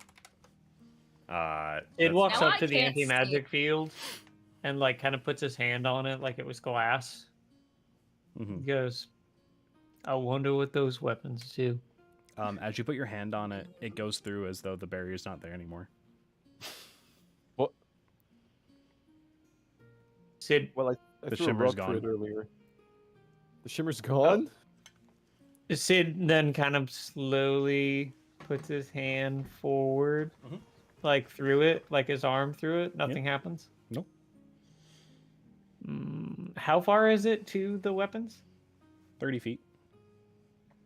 It that's- walks Now up I to the can't see. anti-magic field and like kind of puts his hand on it like it was glass. Mm-hmm. He goes, I wonder what those weapons do. As you put your hand on it, it goes through as though the barrier's not there anymore. What? Sid, Well, I The threw a shimmer's rock for it gone. earlier. The shimmer's gone. Sid then kind of slowly puts his hand forward, Mhm. like through it, like his arm through it. Nothing happens. Nope. How far is it to the weapons? 30 feet.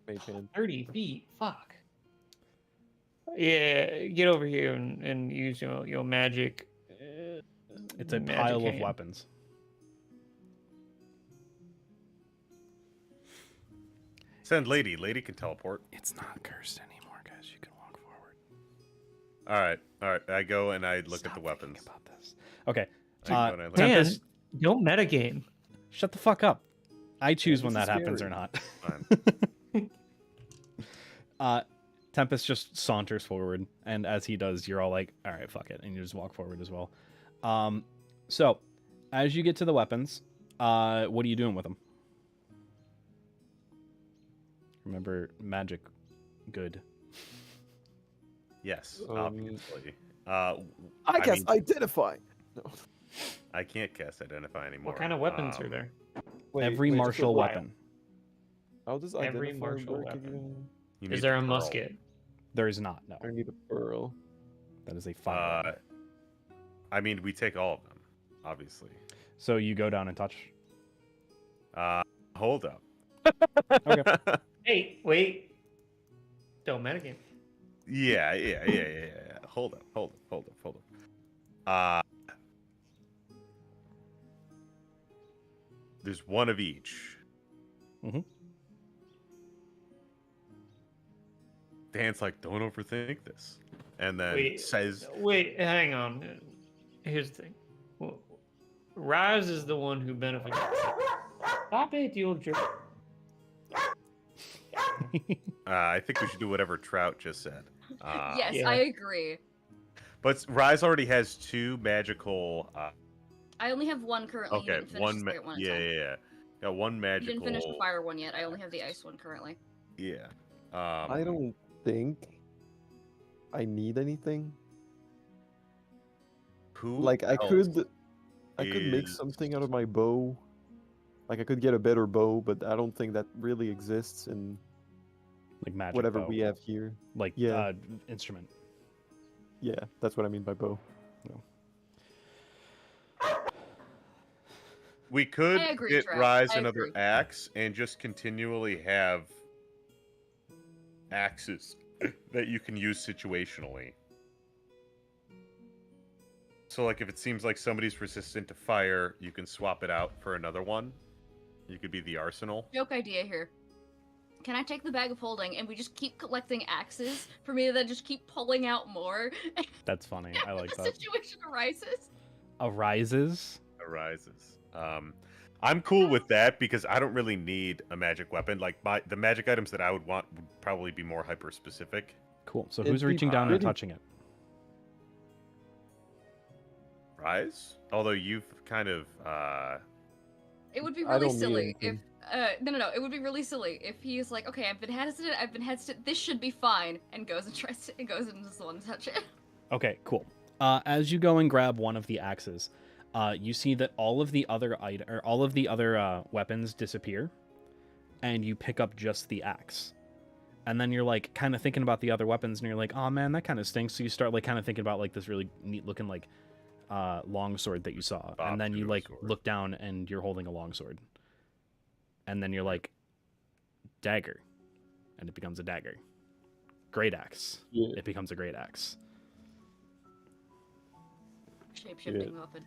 Mage hand. 30 feet. Fuck. Yeah, get over here and use your magic. It's a magic pile of hand. weapons. Send lady. Lady can teleport. It's not cursed anymore, guys. You can walk forward. All right. All right. I go and I look Stop at the thinking weapons. about this. Okay. I go and I look- Man, Tempest, don't metagame. shut the fuck up. I choose when this that is happens or scary. not. Fine. Tempest just saunters forward, and as he does, you're all like, all right, fuck it, and you just walk forward as well. So, as you get to the weapons, what are you doing with them? Remember, magic, good. Yes, Um, obviously. I guess mean, identify. No. I can't cast identify anymore. What kind of weapons are there? Every wait, martial so weapon. How does Every identify martial work weapon. again? You Is need there the a pearl. musket? There is not. No, I need a pearl. that is a fire. I mean, we take all of them, obviously. So you go down and touch. Hold up. Okay. Hey, wait. Don't metagame. Yeah. Hold up. There's one of each. Mhm. Dan's like, don't overthink this, and then Wait, says, wait, hang on. Here's the thing. Rise is the one who benefits. Stop it, you old jerk. I think we should do whatever Trout just said. Yes, Yeah. I agree. But Rise already has 2 magical. I only have one currently. You Okay, didn't finish the second one. yeah. Got one You magical. didn't finish the fire one yet. I only have the ice one currently. Yeah. I don't think I need anything. Who Like I else could make is- something out of my bow. Like I could get a better bow, but I don't think that really exists in Like magic whatever bow. we have here. Like Yeah. Instrument. Yeah, that's what I mean by bow. We could I agree, get Trev. Rise I another agree. axe and just continually have axes that you can use situationally. So, like, if it seems like somebody's resistant to fire, you can swap it out for another one. You could be the arsenal. Joke idea here. Can I take the bag of holding and we just keep collecting axes for me to then just keep pulling out more? That's funny. I like the that. situation arises. Arises. Arises. I'm cool with that because I don't really need a magic weapon. Like the magic items that I would want would probably be more hyper specific. Cool. So It'd who's be reaching down and pretty- touching it? Rise? Although you've kind of It would be I really don't need silly if anything. no, it would be really silly if he's like, okay, I've been hesitant, this should be fine, and goes and tries to, and goes and just want to touch it. Okay, cool. As you go and grab one of the axes, you see that all of the other weapons disappear, and you pick up just the axe. And then you're like kind of thinking about the other weapons, and you're like, oh man, that kind of stinks. So you start like kind of thinking about like this really neat looking like long sword that you saw, and then you Bob like sword. look down and you're holding a long sword, and then you're like, dagger, and it becomes a dagger. Great axe. Yeah. It becomes a great axe. Shape-shifting weapon.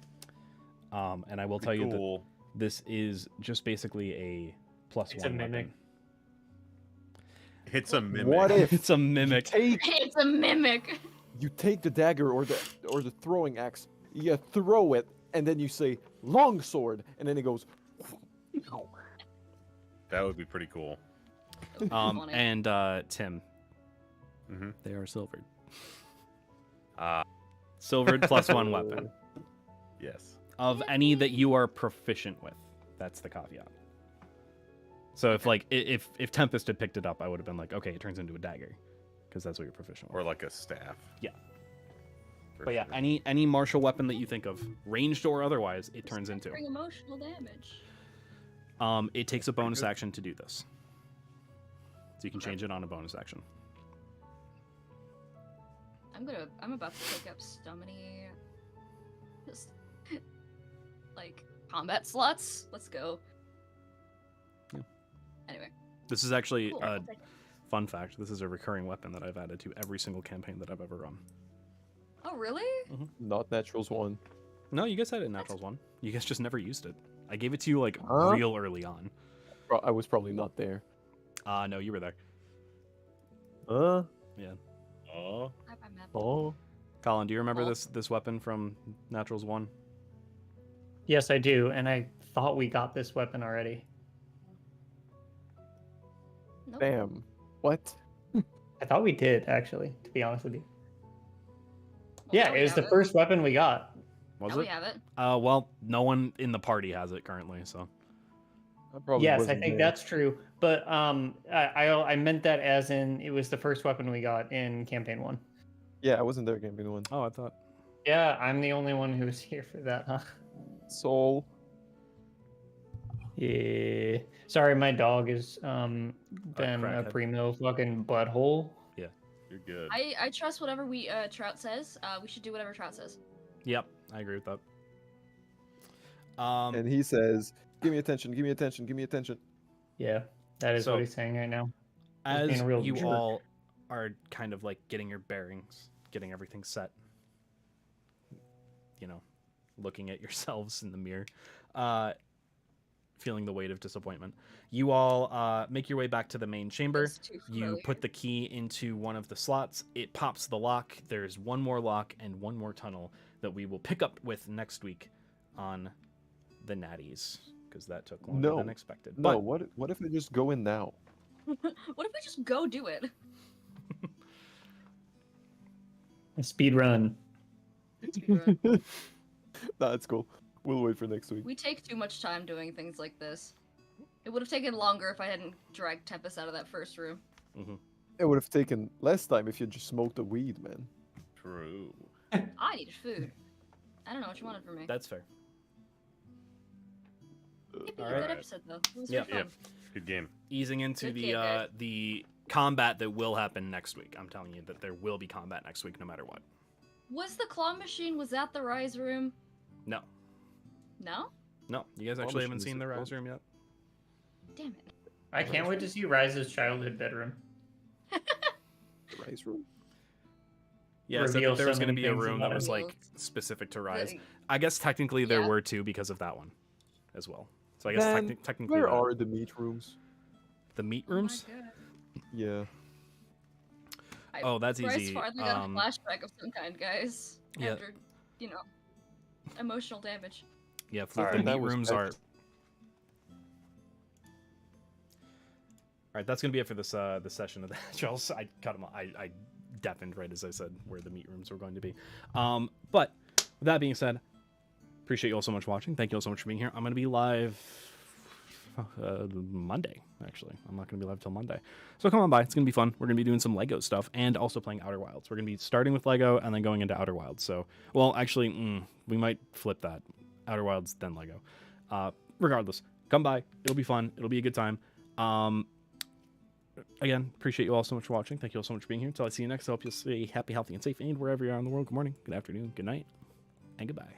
And I will tell you that cool. this is just basically a plus It's one a mimic. weapon. It's a mimic. What if It's a mimic. It's a mimic. you take the dagger or the throwing axe, you throw it, and then you say long sword, and then it goes. That would be pretty cool. That would be funny. And Tim, Mhm. they are silvered. Uh, Silvered plus one weapon yes. of any that you are proficient with. That's the caveat. So if like if Tempest had picked it up, I would have been like, okay, it turns into a dagger, because that's what you're proficient with. Or like a staff. Yeah. For But yeah, sure. any martial weapon that you think of, ranged or otherwise, it turns into. Bring emotional damage. It takes a bonus good. action to do this. So you can change it on a bonus action. I'm about to take up so many just like combat slots. Let's go. Yeah. Anyway. This is actually Cool. a I'll take it. fun fact. This is a recurring weapon that I've added to every single campaign that I've ever run. Oh really? Not naturals one. No, you guys had it in Naturals 1. You guys just never used it. I gave it to you like Huh? real early on. I was probably not there. No, you were there. Oh. Bye, Matt. Oh. Colin, do you remember Oh. this weapon from Naturals 1? Yes, I do, and I thought we got this weapon already. Nope. Damn. What? I thought we did, actually, to be honest with you. Well, Yeah, now we it was have the first weapon we got. Was Now we it? have it. Well, no one in the party has it currently, so. I probably Yes, I wasn't think there. that's true. But I meant that as in it was the first weapon we got in campaign 1. Yeah, I wasn't there campaign one. Oh, I thought. Yeah, I'm the only one who was here for that, huh? Soul. Yeah. Sorry, my dog is been a crackhead. primo fucking butthole. You're good. I trust whatever Trout says. We should do whatever Trout says. Yep, I agree with that. And he says, "Give me attention. Give me attention. Give me attention." Yeah. That is So- what he's saying right now. As being a real you jerk. all are kind of like getting your bearings, getting everything set, you know, looking at yourselves in the mirror, feeling the weight of disappointment, you all make your way back to the main chamber. Feels too You familiar. put the key into one of the slots. It pops the lock. There's one more lock and one more tunnel that we will pick up with next week on the Natties, because that took longer than expected. No, But what if I just go in now? What if we just go do it? A speed run. That's cool. We'll wait for next week. We take too much time doing things like this. It would have taken longer if I hadn't dragged Tempest out of that first room. It would have taken less time if you just smoked the weed, man. True. I needed food. I don't know what you wanted from me. that's fair. It'd be a Alright. good episode though. It was Yeah. really fun. Good game. Easing into Good the game, guys. the combat that will happen next week. I'm telling you that there will be combat next week, no matter what. Was the claw machine, was that the Rise room? No, No? no, you guys actually haven't machines seen the are Rise room yet. Damn it. I can't wait to see Rise's childhood bedroom. The rice room. Yeah, so Reveal there was so going to many be a things room about that it. was like Revealed. specific to Rise. The- I guess technically there Yeah. were two because of that one, as well. So I guess Man, technically Where the, are the meat rooms? the meat Oh my rooms. God. Yeah. Oh, that's Bryce easy. finally got a flashback of some kind, guys. yeah. After, you know, emotional damage. Yeah, Alright. the meat That was rooms bad. are. All right, that's gonna be it for this this session of the Charles. I cut him. I deafened right as I said where the meat rooms were going to be. But with that being said, appreciate you all so much for watching. Thank you all so much for being here. I'm gonna be live Monday. Actually, I'm not gonna be live till Monday. So come on by. It's gonna be fun. We're gonna be doing some Lego stuff and also playing Outer Wilds. We're gonna be starting with Lego and then going into Outer Wilds. So, well, actually, we might flip that. Outer Wilds then Lego. Regardless, come by. It'll be fun. It'll be a good time. Again, appreciate you all so much for watching. Thank you all so much for being here. Until I see you next, I hope you'll stay happy, healthy, and safe. And wherever you are in the world, good morning, good afternoon, good night, and goodbye.